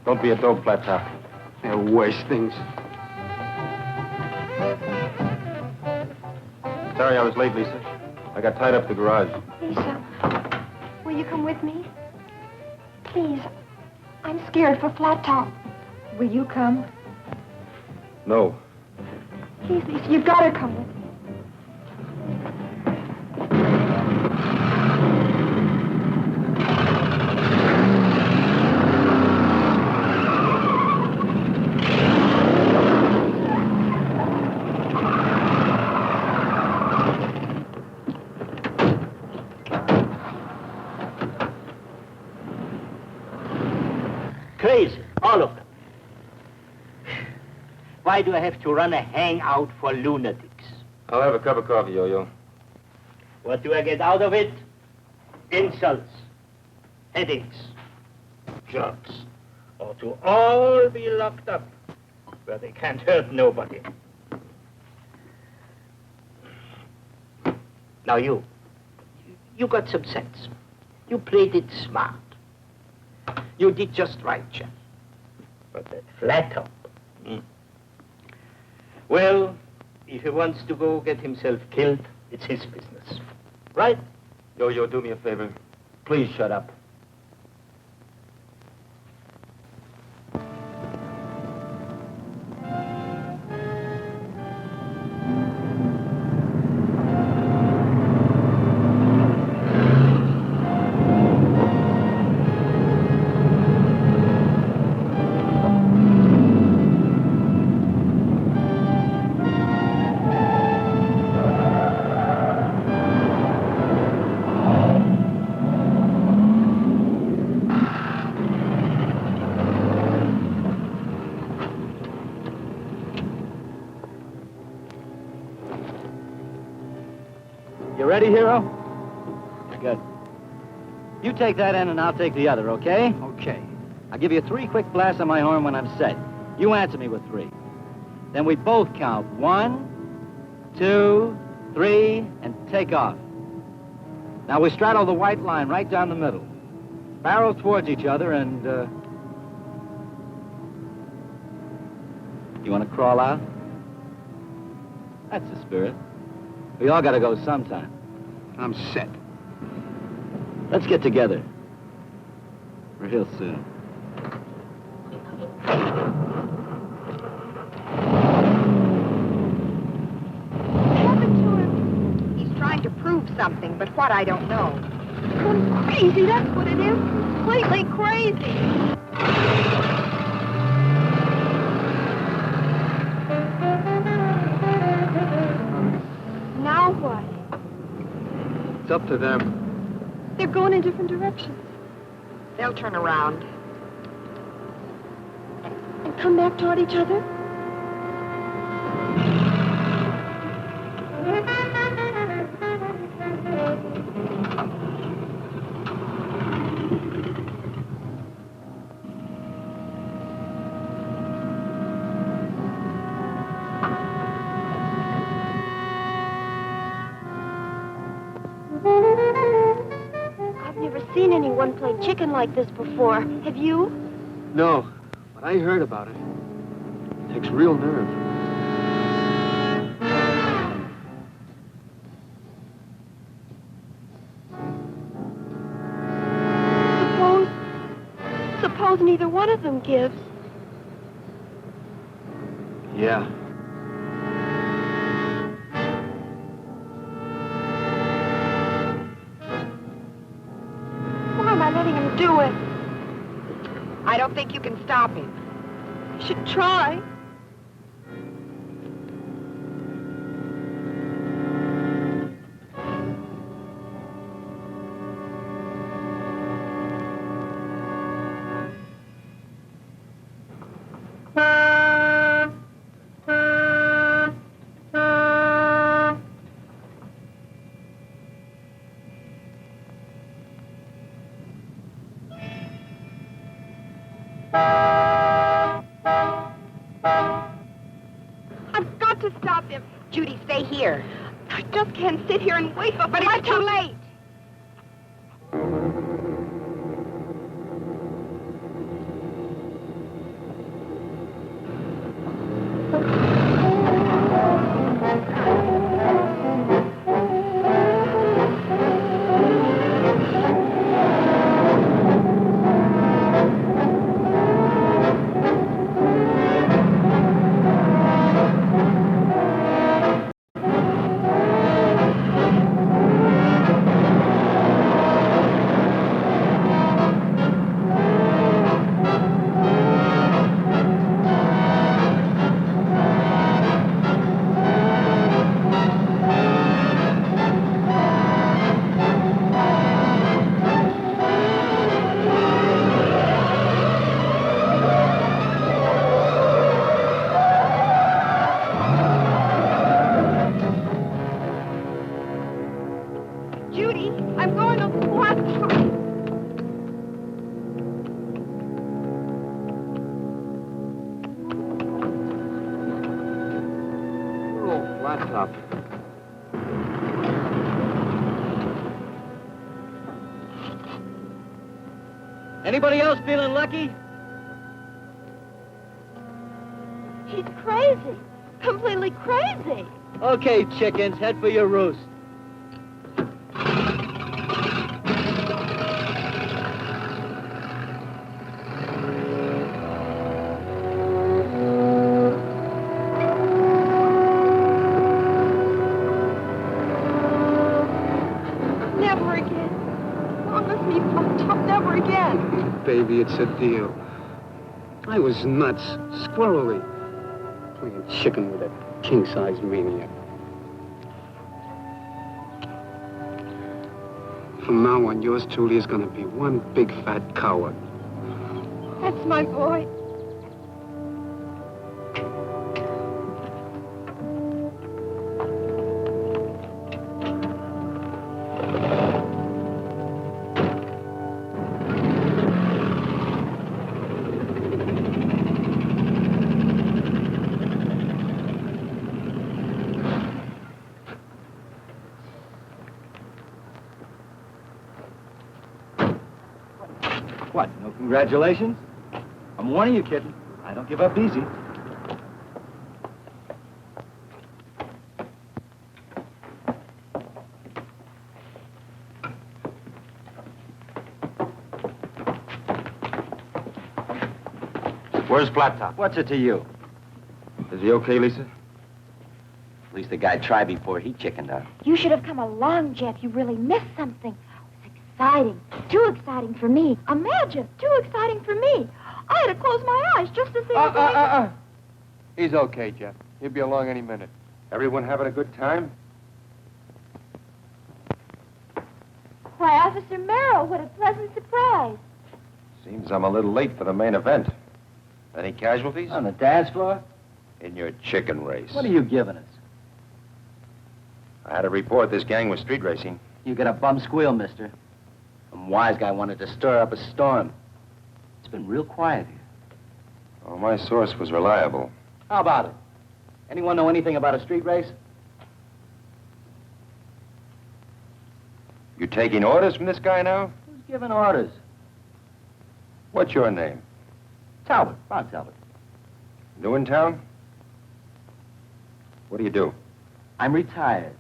Speaker 4: Don't be a dope, Flat Top.
Speaker 3: There are worse things.
Speaker 4: Sorry I was late, Lisa. I got tied up at the garage.
Speaker 8: Lisa, will you come with me? Please, I'm scared for Flat Top.
Speaker 5: Will you come?
Speaker 4: No.
Speaker 8: Please, Lisa, you've got to come with me.
Speaker 9: All of them. Why do I have to run a hangout for lunatics?
Speaker 4: I'll have a cup of coffee, Yo-Yo.
Speaker 9: What do I get out of it? Insults, headaches, drugs, or to all be locked up where they can't hurt nobody. Now you got some sense. You played it smart. You did just right, Jeff. But that flat top. Well, if he wants to go get himself killed, it's his business. Right?
Speaker 4: Yo-Yo, do me a favor. Please shut up.
Speaker 10: You ready, Hero? Good. You take that end and I'll take the other, okay?
Speaker 3: Okay.
Speaker 10: I'll give you 3 quick blasts on my horn when I'm set. You answer me with 3. Then we both count 1, 2, 3, and take off. Now we straddle the white line right down the middle. Barrel towards each other and, You want to crawl out? That's the spirit. We all gotta go sometime.
Speaker 3: I'm set.
Speaker 10: Let's get together. Real soon.
Speaker 5: He's trying to prove something, but what I don't know. I'm crazy, that's what it is. Completely crazy. Now what?
Speaker 12: It's up to them.
Speaker 5: They're going in different directions. They'll turn around. And come back toward each other? I've never seen anyone play chicken like this before. Have you?
Speaker 12: No, but I heard about it. It takes real nerve.
Speaker 5: Suppose neither one of them gives.
Speaker 12: Yeah.
Speaker 5: Why am I letting him do it?
Speaker 2: I don't think you can stop him.
Speaker 5: I should try. I've got to stop him.
Speaker 2: Judy, stay here.
Speaker 5: I just can't sit here and wait for...
Speaker 2: But it's too late.
Speaker 5: Judy, I'm going to the flat.
Speaker 2: Flat top.
Speaker 10: Anybody else feeling lucky?
Speaker 8: He's crazy. Completely crazy.
Speaker 10: Okay, chickens, head for your roost.
Speaker 8: Never again. Promise me, Flat Top, never again.
Speaker 11: Baby, it's a deal. I was nuts, squirrely, playing chicken with that king-size maniac. From now on, yours truly is gonna be one big fat coward.
Speaker 8: That's my boy.
Speaker 10: What, no congratulations? I'm warning you, kitten. I don't give up easy.
Speaker 4: Where's Flat Top?
Speaker 10: What's it to you?
Speaker 4: Is he okay, Lisa?
Speaker 10: At least the guy tried before he chickened out.
Speaker 8: You should have come along, Jeff. You really missed something. It was exciting. Too exciting for me. Imagine, too exciting for me. I had to close my eyes just to see
Speaker 12: He's okay, Jeff. He'll be along any minute.
Speaker 6: Everyone having a good time?
Speaker 8: Why, Officer Merrill, what a pleasant surprise.
Speaker 6: Seems I'm a little late for the main event. Any casualties?
Speaker 10: On the dance floor?
Speaker 6: In your chicken race.
Speaker 10: What are you giving us?
Speaker 6: I had a report this gang was street racing.
Speaker 10: You get a bum squeal, mister. Some wise guy wanted to stir up a storm. It's been real quiet here.
Speaker 6: Oh, my source was reliable.
Speaker 10: How about it? Anyone know anything about a street race?
Speaker 6: You taking orders from this guy now?
Speaker 10: Who's giving orders?
Speaker 6: What's your name?
Speaker 10: Talbot, Ron Talbot.
Speaker 6: New in town? What do you do?
Speaker 10: I'm retired.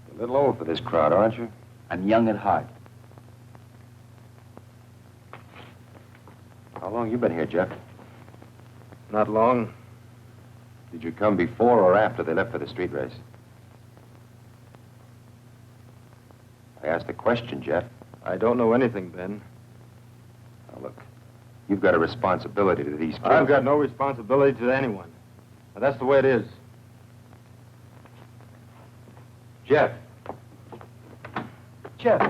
Speaker 6: You're a little old for this crowd, aren't you?
Speaker 10: I'm young at heart.
Speaker 6: How long you been here, Jeff?
Speaker 4: Not long.
Speaker 6: Did you come before or after they left for the street race? I asked a question, Jeff.
Speaker 4: I don't know anything, Ben.
Speaker 6: Now, look, you've got a responsibility to these kids.
Speaker 4: I've got no responsibility to anyone. Now, that's the way it is.
Speaker 6: Jeff.
Speaker 12: Jeff,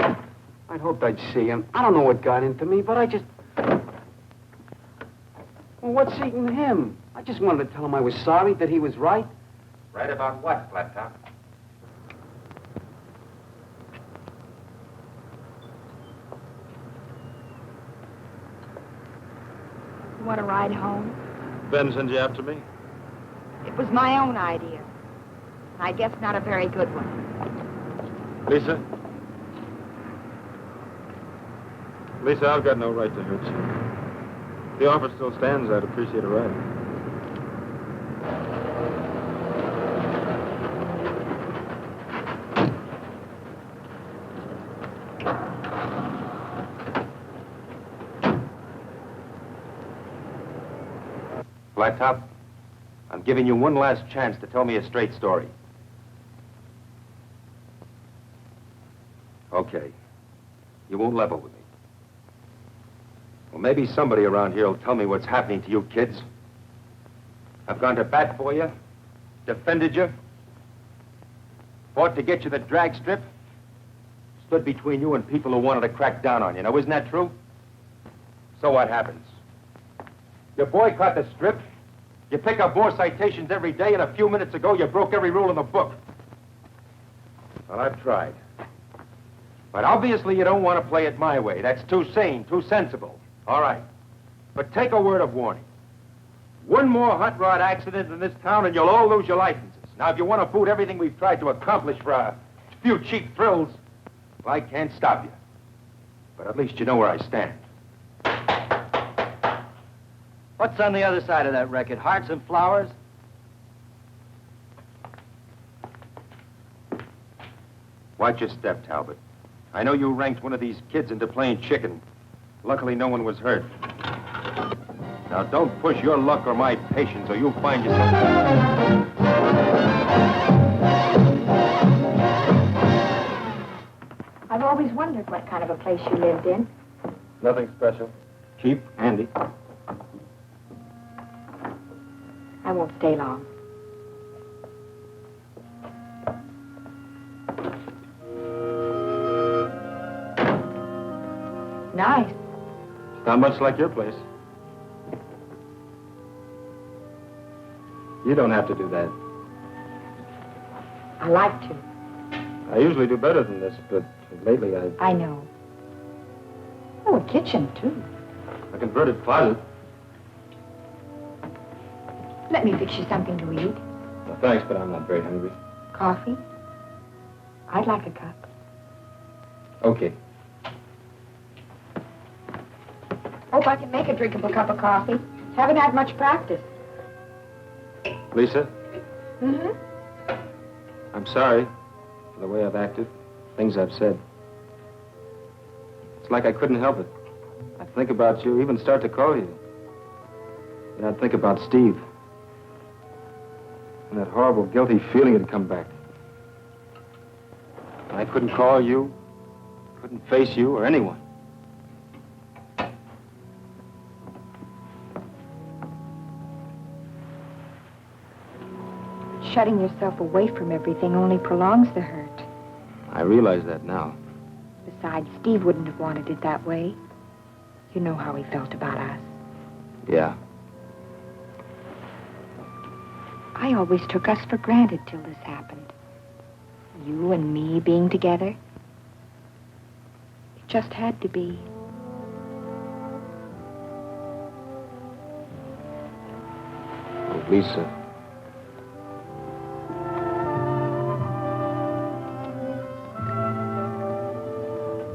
Speaker 12: I'd hoped I'd see him. I don't know what got into me, but I just... Well, what's eating him? I just wanted to tell him I was sorry, that he was right.
Speaker 6: Right about what, Flat Top?
Speaker 5: You want to ride home?
Speaker 4: Ben sent you after me?
Speaker 5: It was my own idea. I guess not a very good one.
Speaker 4: Lisa? Lisa, I've got no right to hurt you. If the offer still stands, I'd appreciate a ride.
Speaker 6: Flat Top, I'm giving you one last chance to tell me a straight story. Okay. You won't level with me. Well, maybe somebody around here will tell me what's happening to you kids. I've gone to bat for you, defended you, fought to get you the drag strip, stood between you and people who wanted to crack down on you. Now, isn't that true? So what happens? You boycott the strip, you pick up more citations every day, and a few minutes ago you broke every rule in the book. Well, I've tried. But obviously you don't want to play it my way. That's too sane, too sensible. All right. But take a word of warning. One more hot rod accident in this town and you'll all lose your licenses. Now, if you want to boot everything we've tried to accomplish for a few cheap thrills, well, I can't stop you. But at least you know where I stand.
Speaker 10: What's on the other side of that record? Hearts and flowers?
Speaker 6: Watch your step, Talbot. I know you ranked one of these kids into playing chicken. Luckily, no one was hurt. Now, don't push your luck or my patience, or you'll find yourself...
Speaker 5: I've always wondered what kind of a place you lived in.
Speaker 4: Nothing special. Cheap, handy.
Speaker 5: I won't stay long. Nice.
Speaker 4: Not much like your place. You don't have to do that.
Speaker 5: I like to.
Speaker 4: I usually do better than this, but lately
Speaker 5: I know. Oh, a kitchen, too.
Speaker 4: a converted closet.
Speaker 5: Let me fix you something to eat.
Speaker 4: No, thanks, but I'm not very hungry.
Speaker 5: Coffee? I'd like a cup.
Speaker 4: Okay.
Speaker 5: Hope I can make a drinkable cup of coffee. Haven't had much practice.
Speaker 4: Lisa,
Speaker 5: Mm-hmm.
Speaker 4: I'm sorry for the way I've acted, things I've said. It's like I couldn't help it. I'd think about you, even start to call you. And I'd think about Steve. And that horrible, guilty feeling had come back. And I couldn't call you, couldn't face you or anyone.
Speaker 5: Shutting yourself away from everything only prolongs the hurt.
Speaker 4: I realize that now.
Speaker 5: Besides, Steve wouldn't have wanted it that way. You know how he felt about us.
Speaker 4: Yeah.
Speaker 5: I always took us for granted till this happened. You and me being together. It just had to be.
Speaker 4: Oh, Lisa.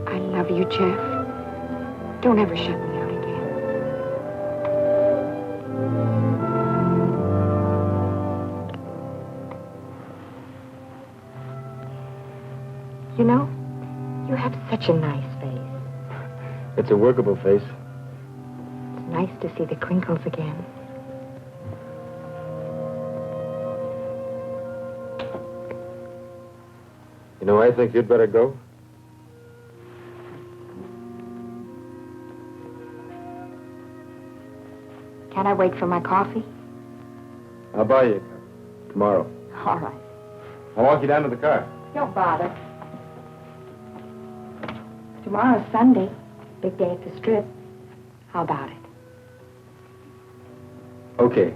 Speaker 5: I love you, Jeff. Don't ever shut me out again. You know, you have such a nice face.
Speaker 4: It's a workable face.
Speaker 5: It's nice to see the crinkles again.
Speaker 4: You know, I think you'd better go.
Speaker 5: Can I wait for my coffee?
Speaker 4: I'll buy you a cup tomorrow.
Speaker 5: All right.
Speaker 4: I'll walk you down to the car.
Speaker 5: Don't bother. Tomorrow's Sunday. Big day at the Strip. How about it?
Speaker 4: Okay.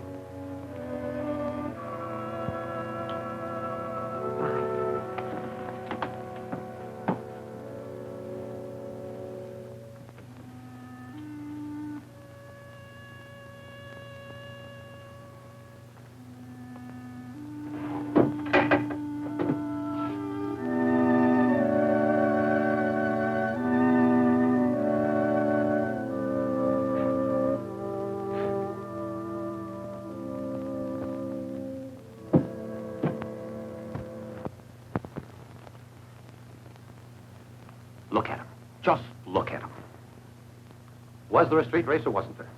Speaker 7: Look at him. Just look at him. Was there a street race or wasn't there?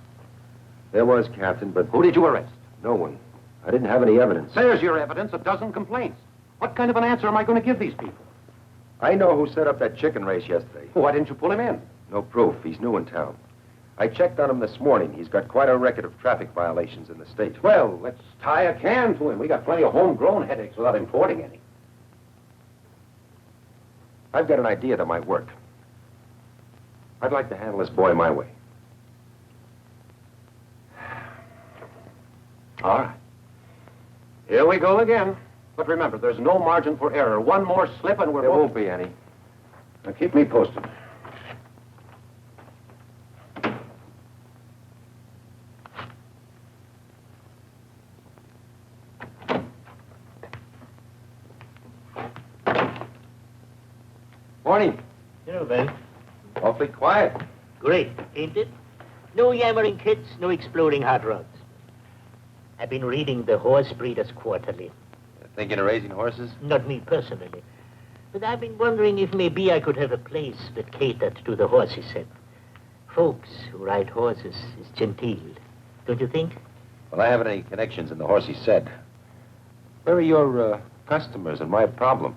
Speaker 6: There was, Captain, but...
Speaker 7: Who did you arrest?
Speaker 6: No one. I didn't have any evidence.
Speaker 7: There's your evidence, a dozen complaints. What kind of an answer am I going to give these people?
Speaker 6: I know who set up that chicken race yesterday.
Speaker 7: Why didn't you pull him in?
Speaker 6: No proof. He's new in town. I checked on him this morning. He's got quite a record of traffic violations in the state.
Speaker 7: Well, let's tie a can to him. We got plenty of homegrown headaches without importing any.
Speaker 6: I've got an idea that might work. I'd like to handle this boy my way.
Speaker 7: All right. Here we go again. But remember, there's no margin for error. One more slip and we're...
Speaker 6: There won't be any.
Speaker 7: Now, keep me posted.
Speaker 6: Morning.
Speaker 9: Hello, Ben.
Speaker 6: Awfully quiet.
Speaker 9: Great, ain't it? No yammering kids, no exploding hot rods. I've been reading the Horse Breeders Quarterly.
Speaker 6: Thinking of raising horses?
Speaker 9: Not me personally. But I've been wondering if maybe I could have a place that catered to the horsey set. Folks who ride horses is genteel, don't you think?
Speaker 6: Well, I haven't any connections in the horsey set. Where are your customers and my problem?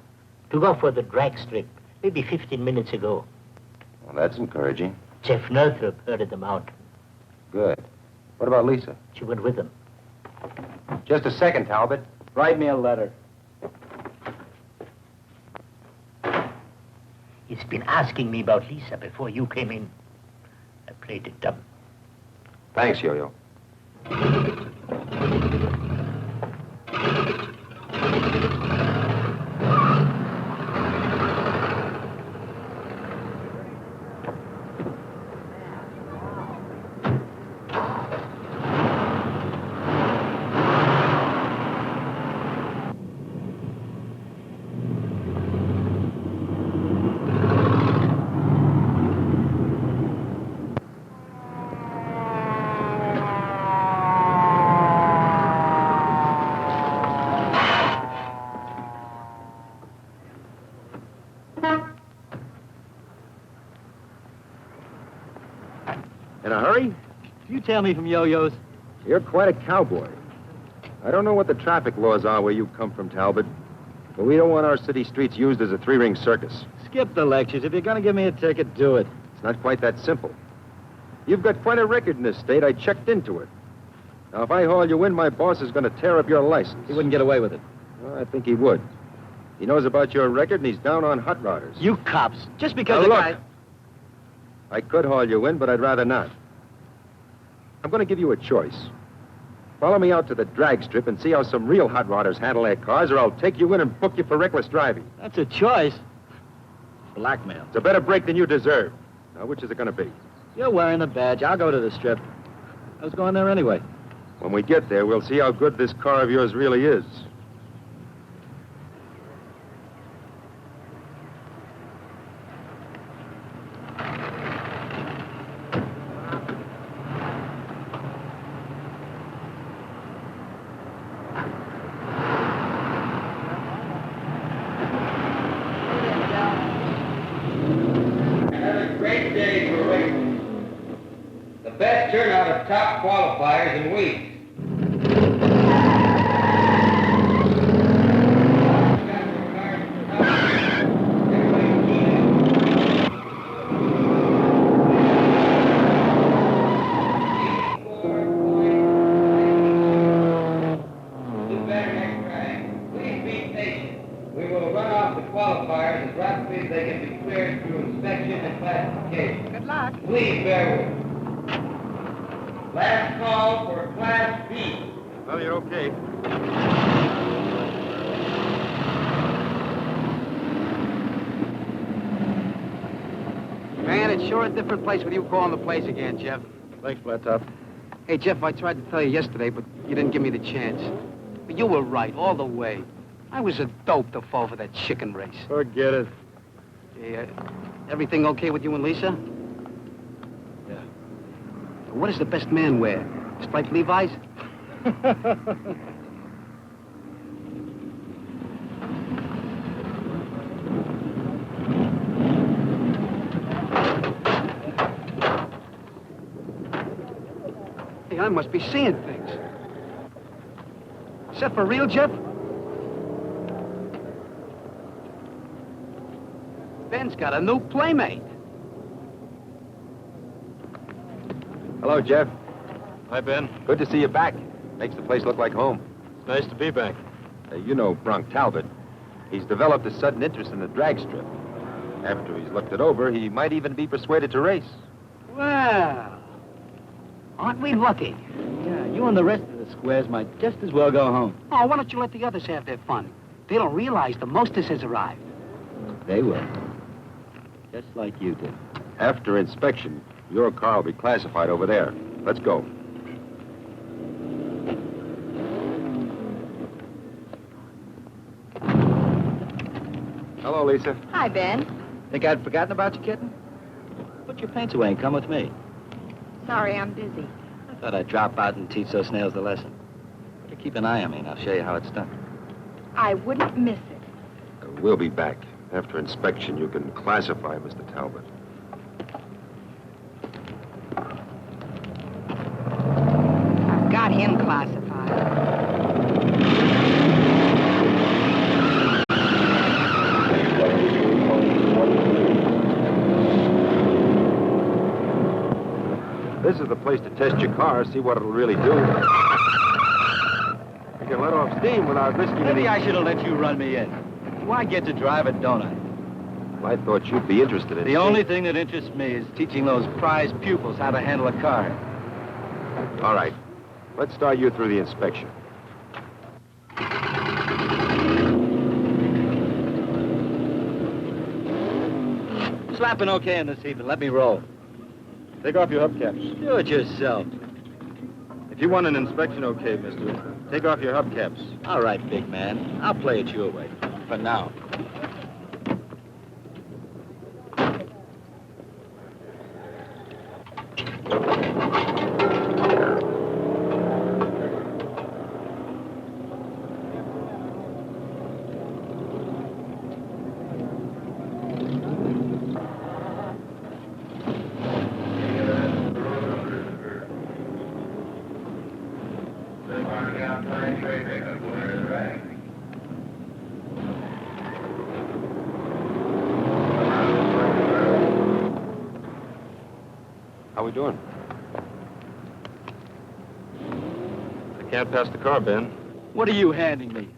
Speaker 9: To go for the drag strip, maybe 15 minutes ago.
Speaker 6: Well, that's encouraging.
Speaker 9: Jeff Northrop herded them out.
Speaker 6: Good. What about Lisa?
Speaker 9: She went with them.
Speaker 6: Just a second, Talbot.
Speaker 10: Write me a letter.
Speaker 9: He's been asking me about Lisa before you came in. I played it dumb.
Speaker 6: Thanks, Yo-Yo.
Speaker 10: In a hurry? You tell me from Yo-Yo's.
Speaker 6: You're quite a cowboy. I don't know what the traffic laws are where you come from, Talbot, but we don't want our city streets used as a three-ring circus.
Speaker 10: Skip the lectures. If you're going to give me a ticket, do it.
Speaker 6: It's not quite that simple. You've got quite a record in this state. I checked into it. Now, if I haul you in, my boss is going to tear up your license.
Speaker 10: He wouldn't get away with it.
Speaker 6: Well, I think he would. He knows about your record, and he's down on hot rodders.
Speaker 10: You cops. Just because
Speaker 6: Now,
Speaker 10: the
Speaker 6: look,
Speaker 10: guy...
Speaker 6: I could haul you in, but I'd rather not. I'm going to give you a choice. Follow me out to the drag strip and see how some real hot rodders handle their cars, or I'll take you in and book you for reckless driving.
Speaker 10: That's a choice. Blackmail.
Speaker 6: It's a better break than you deserve. Now, which is it going to be?
Speaker 10: You're wearing the badge. I'll go to the strip. I was going there anyway.
Speaker 6: When we get there, we'll see how good this car of yours really is.
Speaker 1: Another great day for racing. The best turnout of top qualifiers in weeks. We will run off the qualifiers as rapidly as they can be cleared through inspection and classification.
Speaker 2: Good luck.
Speaker 1: Please bear with us. Last call for Class B.
Speaker 6: Well, you're okay.
Speaker 2: Man, it's sure a different place with you calling the place again, Jeff.
Speaker 10: Thanks, Flat Top.
Speaker 2: Hey, Jeff, I tried to tell you yesterday, but you didn't give me the chance. But you were right all the way. I was a dope to fall for that chicken race.
Speaker 10: Forget it.
Speaker 2: Yeah, everything okay with you and Lisa?
Speaker 10: Yeah.
Speaker 2: What does the best man wear? Striped Levi's? Hey, I must be seeing things. Is that for real, Jeff? Ben's got a new playmate.
Speaker 6: Hello, Jeff.
Speaker 11: Hi, Ben.
Speaker 6: Good to see you back. Makes the place look like home.
Speaker 11: It's nice to be back.
Speaker 6: You know Bronk Talbot. He's developed a sudden interest in the drag strip. After he's looked it over, he might even be persuaded to race.
Speaker 2: Well, aren't we lucky?
Speaker 10: Yeah, you and the rest of the squares might just as well go home.
Speaker 2: Oh, why don't you let the others have their fun?
Speaker 3: They don't realize the mostess has arrived.
Speaker 10: They will. Just like you did.
Speaker 6: After inspection, your car will be classified over there. Let's go. Hello, Lisa.
Speaker 5: Hi, Ben.
Speaker 10: Think I'd forgotten about you, kitten? Put your paints away and come with me.
Speaker 5: Sorry, I'm busy.
Speaker 10: I thought I'd drop out and teach those snails the lesson. Better keep an eye on me, and I'll show you how it's done.
Speaker 5: I wouldn't miss it.
Speaker 6: We'll be back. After inspection, you can classify Mr. Talbot.
Speaker 5: I've got him classified.
Speaker 6: This is the place to test your car, see what it'll really do. You can let off steam without risking
Speaker 10: Maybe
Speaker 6: any...
Speaker 10: I should have let you run me in. Why get to drive it, don't I?
Speaker 6: I thought you'd be interested in...
Speaker 10: The only thing that interests me is teaching those prize pupils how to handle a car.
Speaker 6: All right. Let's start you through the inspection.
Speaker 10: Slapping okay in this evening. Let me roll.
Speaker 4: Take off your hubcaps.
Speaker 10: Do it yourself.
Speaker 4: If you want an inspection okay, mister, take off your hubcaps.
Speaker 10: All right, big man. I'll play it your way. For now.
Speaker 6: How we doing?
Speaker 4: I can't pass the car, Ben.
Speaker 10: What are you handing me?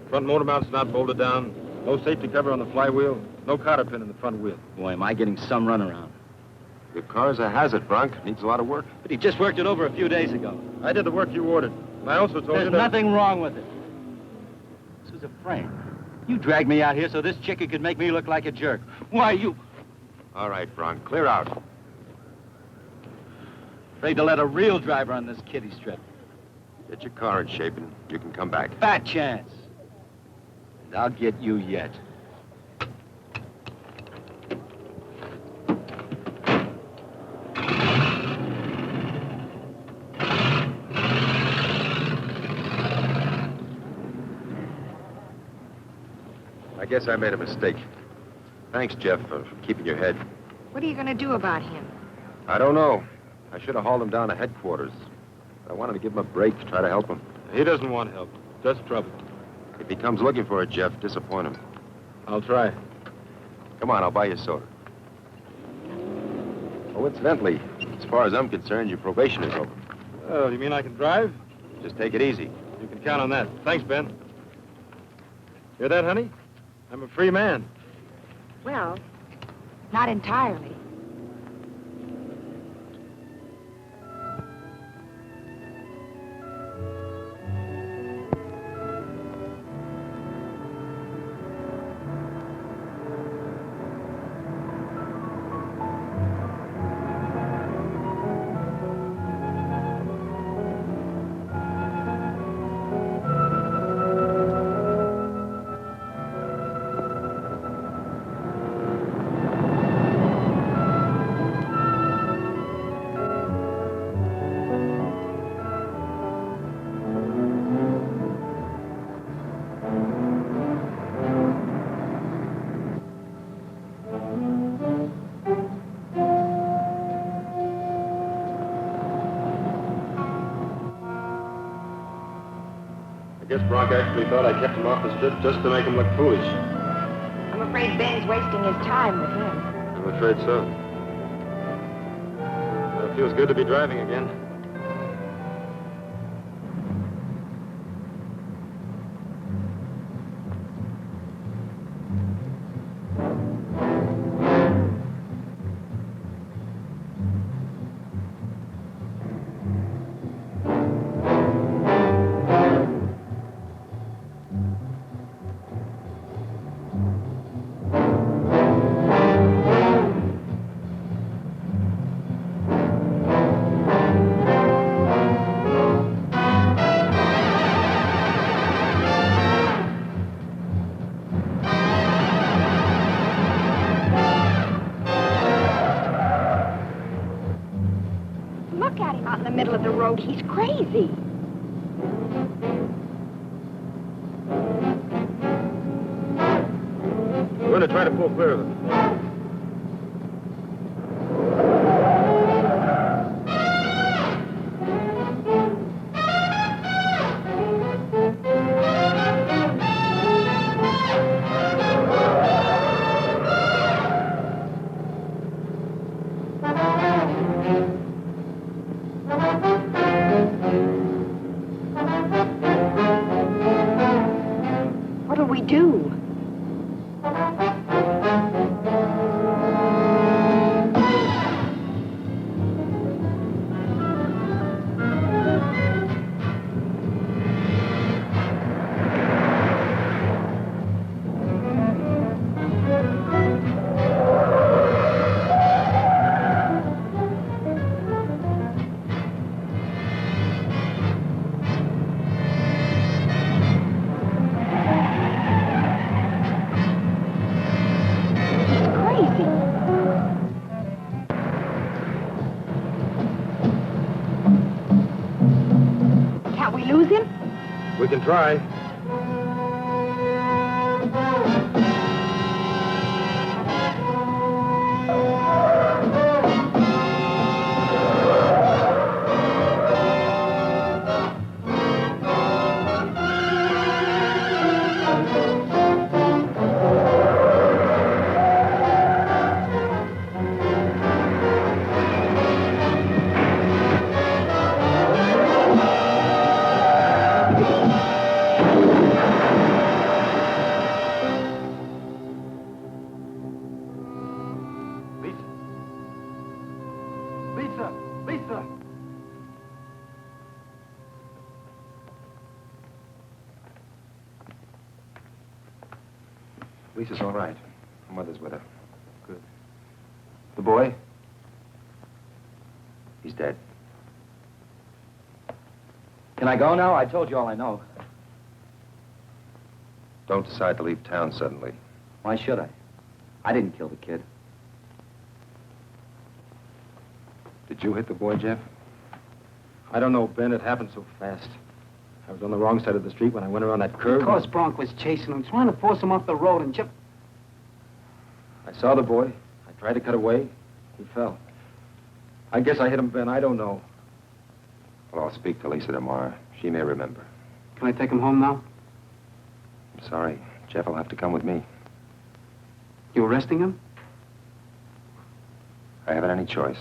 Speaker 4: Front motor mount's not bolted down. No safety cover on the flywheel. No cotter pin in the front wheel.
Speaker 10: Boy, am I getting some runaround.
Speaker 6: Your car's a hazard, Bronk. Needs a lot of work.
Speaker 10: But he just worked it over a few days ago.
Speaker 4: I did the work you ordered. And I also told you
Speaker 10: There's
Speaker 4: that...
Speaker 10: nothing wrong with it. This was a frame. You dragged me out here so this chicken could make me look like a jerk. Why, you...
Speaker 6: All right, Bronk. Clear out.
Speaker 10: Afraid to let a real driver on this kiddie strip.
Speaker 6: Get your car in shape and you can come back.
Speaker 10: Fat chance. And I'll get you yet.
Speaker 6: I guess I made a mistake. Thanks, Jeff, for keeping your head.
Speaker 5: What are you going to do about him?
Speaker 6: I don't know. I should have hauled him down to headquarters. I wanted to give him a break, try to help him.
Speaker 4: He doesn't want help. Just trouble.
Speaker 6: If he comes looking for it, Jeff, disappoint him.
Speaker 4: I'll try.
Speaker 6: Come on, I'll buy you a soda. Oh, incidentally, as far as I'm concerned, your probation is over.
Speaker 4: Oh, you mean I can drive?
Speaker 6: Just take it easy.
Speaker 4: You can count on that. Thanks, Ben. Hear that, honey? I'm a free man.
Speaker 5: Well, not entirely.
Speaker 4: I guess Bronk actually thought I kept him off the strip just to make him look foolish.
Speaker 5: I'm afraid Ben's wasting his time with him.
Speaker 4: I'm afraid so. It feels good to be driving again.
Speaker 5: middle of the road. He's crazy.
Speaker 6: We're going to try to pull clear of them.
Speaker 5: What'll we do? Can't we lose him?
Speaker 6: We can try.
Speaker 12: Lisa!
Speaker 6: Lisa's all right. Her mother's with her. Good. The boy? He's dead.
Speaker 10: Can I go now? I told you all I know.
Speaker 6: Don't decide to leave town suddenly.
Speaker 10: Why should I? I didn't kill the kid.
Speaker 6: Did you hit the boy, Jeff?
Speaker 4: I don't know, Ben. It happened so fast. I was on the wrong side of the street when I went around that curve.
Speaker 3: Because Bronk was chasing him, trying to force him off the road and
Speaker 4: I saw the boy. I tried to cut away. He fell. I guess I hit him, Ben. I don't know.
Speaker 6: Well, I'll speak to Lisa tomorrow. She may remember.
Speaker 3: Can I take him home now?
Speaker 6: I'm sorry. Jeff will have to come with me.
Speaker 3: You arresting him?
Speaker 6: I haven't any choice.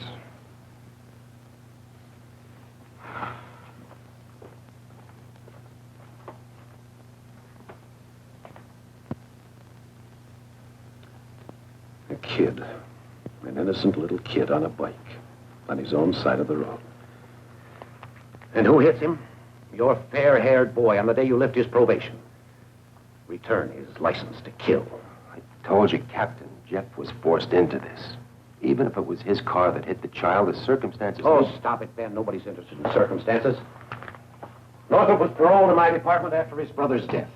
Speaker 7: A kid. An innocent little kid on a bike. On his own side of the road. And who hits him? Your fair-haired boy on the day you lift his probation. Return his license to kill.
Speaker 6: I told you, Captain, Jeff was forced into this. Even if it was his car that hit the child, the circumstances...
Speaker 7: Oh, stop it, Ben. Nobody's interested in circumstances. Northrop was paroled in my department after his brother's death.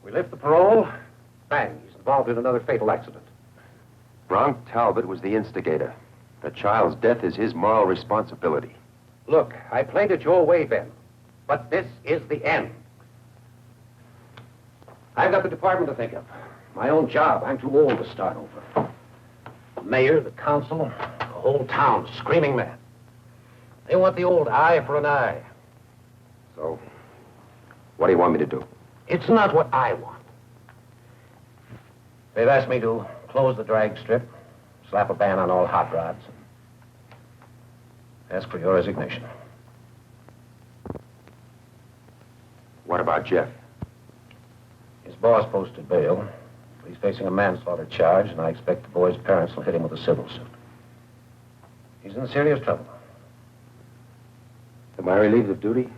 Speaker 7: We lift the parole, bang, he's involved in another fatal accident.
Speaker 6: Bronk Talbot was the instigator. The child's death is his moral responsibility.
Speaker 7: Look, I played it your way, Ben. But this is the end. I've got the department to think of. My own job. I'm too old to start over. The mayor, the council, the whole town screaming mad. They want the old eye for an eye.
Speaker 6: So, what do you want me to do?
Speaker 7: It's not what I want. They've asked me to close the drag strip, slap a ban on all hot rods, and ask for your resignation.
Speaker 6: What about Jeff?
Speaker 7: His boss posted bail. He's facing a manslaughter charge, and I expect the boy's parents will hit him with a civil suit. He's in serious trouble.
Speaker 6: Am I relieved of duty?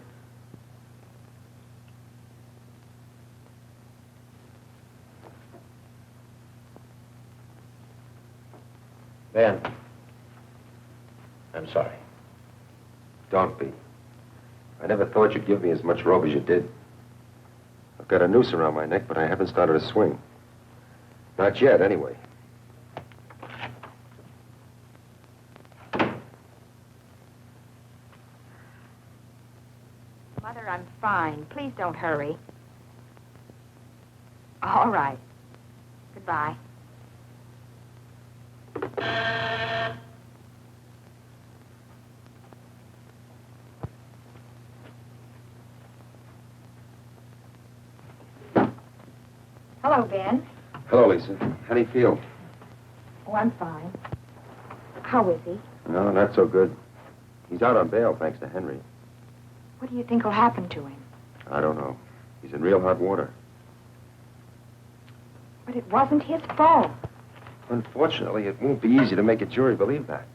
Speaker 7: Ben, I'm sorry.
Speaker 6: Don't be. I never thought you'd give me as much rope as you did. I've got a noose around my neck, but I haven't started to swing. Not yet, anyway.
Speaker 5: fine. Please don't hurry. All right. Goodbye. Hello, Ben.
Speaker 6: Hello, Lisa. How do you feel?
Speaker 5: Oh, I'm fine. How is he?
Speaker 6: No, not so good. He's out on bail, thanks to Henry.
Speaker 5: What do you think will happen to him?
Speaker 6: I don't know. He's in real hot water.
Speaker 5: But it wasn't his fault.
Speaker 6: Unfortunately, it won't be easy to make a jury believe that.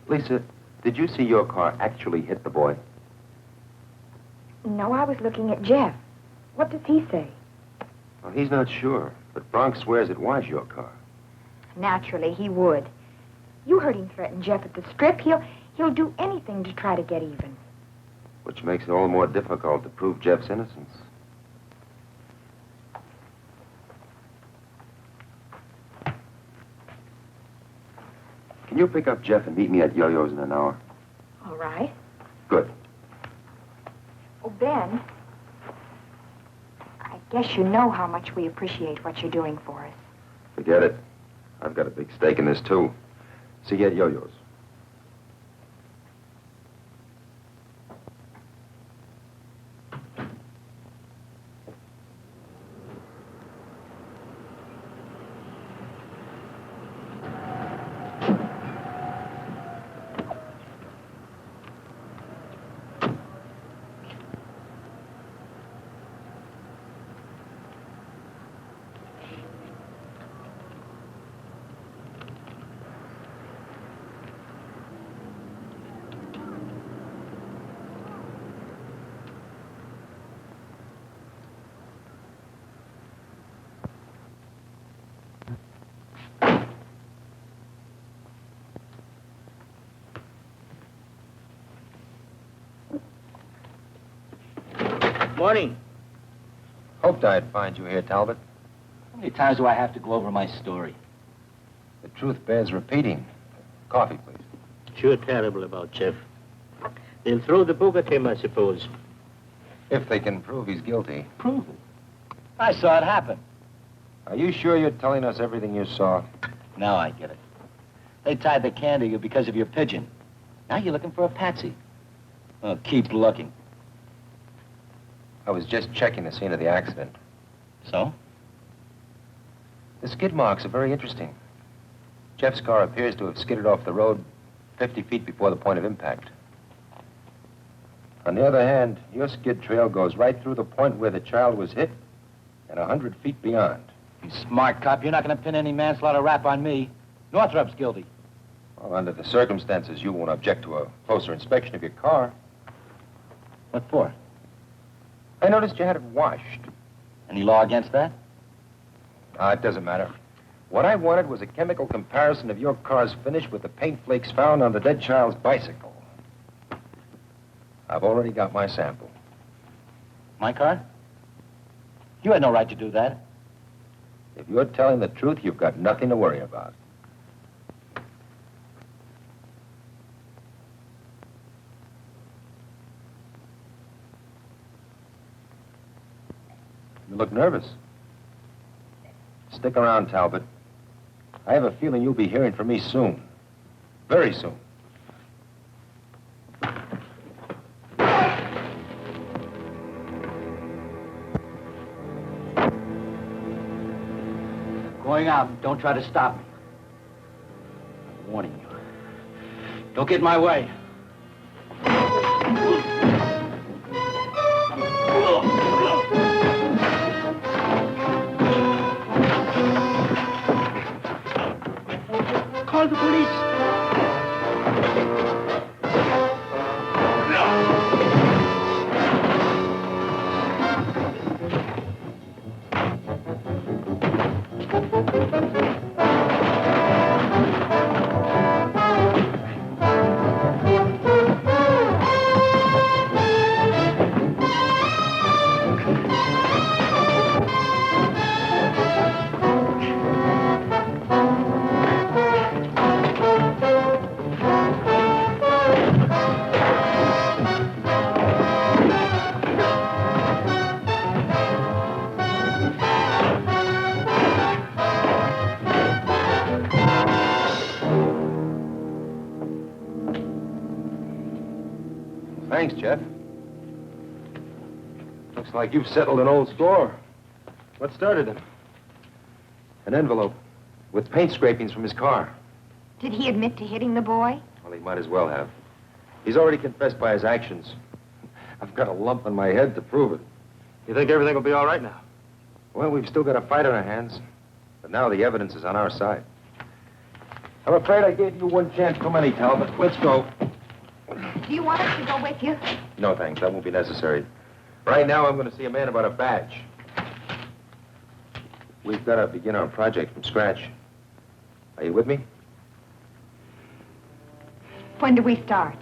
Speaker 6: Lisa, did you see your car actually hit the boy?
Speaker 5: No, I was looking at Jeff. What does he say?
Speaker 6: Well, he's not sure, but Bronx swears it was your car.
Speaker 5: Naturally, he would. You heard him threaten Jeff at the strip. He'll do anything to try to get even.
Speaker 6: Which makes it all the more difficult to prove Jeff's innocence. Can you pick up Jeff and meet me at Yo-Yo's in an hour?
Speaker 5: All right.
Speaker 6: Good.
Speaker 5: Oh, Ben, I guess you know how much we appreciate what you're doing for us.
Speaker 6: Forget it. I've got a big stake in this, too. See you at Yo-Yo's.
Speaker 9: Morning.
Speaker 4: Hoped I'd find you here, Talbot.
Speaker 10: How many times do I have to go over my story?
Speaker 4: The truth bears repeating. Coffee, please.
Speaker 9: Sure terrible about Jeff. They'll throw the book at him, I suppose.
Speaker 4: If they can prove he's guilty.
Speaker 10: Prove it. I saw it happen.
Speaker 4: Are you sure you're telling us everything you saw?
Speaker 10: Now I get it. They tied the can to you because of your pigeon. Now you're looking for a patsy. Oh, keep looking.
Speaker 4: I was just checking the scene of the accident.
Speaker 10: So?
Speaker 4: The skid marks are very interesting. Jeff's car appears to have skidded off the road 50 feet before the point of impact. On the other hand, your skid trail goes right through the point where the child was hit and 100 feet beyond.
Speaker 10: You smart cop, you're not going to pin any manslaughter rap on me. Northrup's guilty.
Speaker 4: Well, under the circumstances, you won't object to a closer inspection of your car.
Speaker 10: What for?
Speaker 4: I noticed you had it washed.
Speaker 10: Any law against that?
Speaker 4: It doesn't matter. What I wanted was a chemical comparison of your car's finish with the paint flakes found on the dead child's bicycle. I've already got my sample.
Speaker 10: My car? You had no right to do that.
Speaker 4: If you're telling the truth, you've got nothing to worry about. You look nervous. Stick around, Talbot. I have a feeling you'll be hearing from me soon. Very soon.
Speaker 10: Going out. Don't try to stop me. I'm warning you. Don't get in my way.
Speaker 9: Call the police.
Speaker 6: Thanks, Jeff. Looks like you've settled an old score. What started him? An envelope with paint scrapings from his car.
Speaker 5: Did he admit to hitting the boy?
Speaker 6: Well, he might as well have. He's already confessed by his actions. I've got a lump on my head to prove it.
Speaker 4: You think everything will be all right now?
Speaker 6: Well, we've still got a fight on our hands. But now the evidence is on our side. I'm afraid I gave you one chance too many, Talbot. Let's go.
Speaker 5: Do you want us to go with you?
Speaker 6: No, thanks. That won't be necessary. Right now, I'm going to see a man about a badge. We've got to begin our project from scratch. Are you with me?
Speaker 5: When do we start?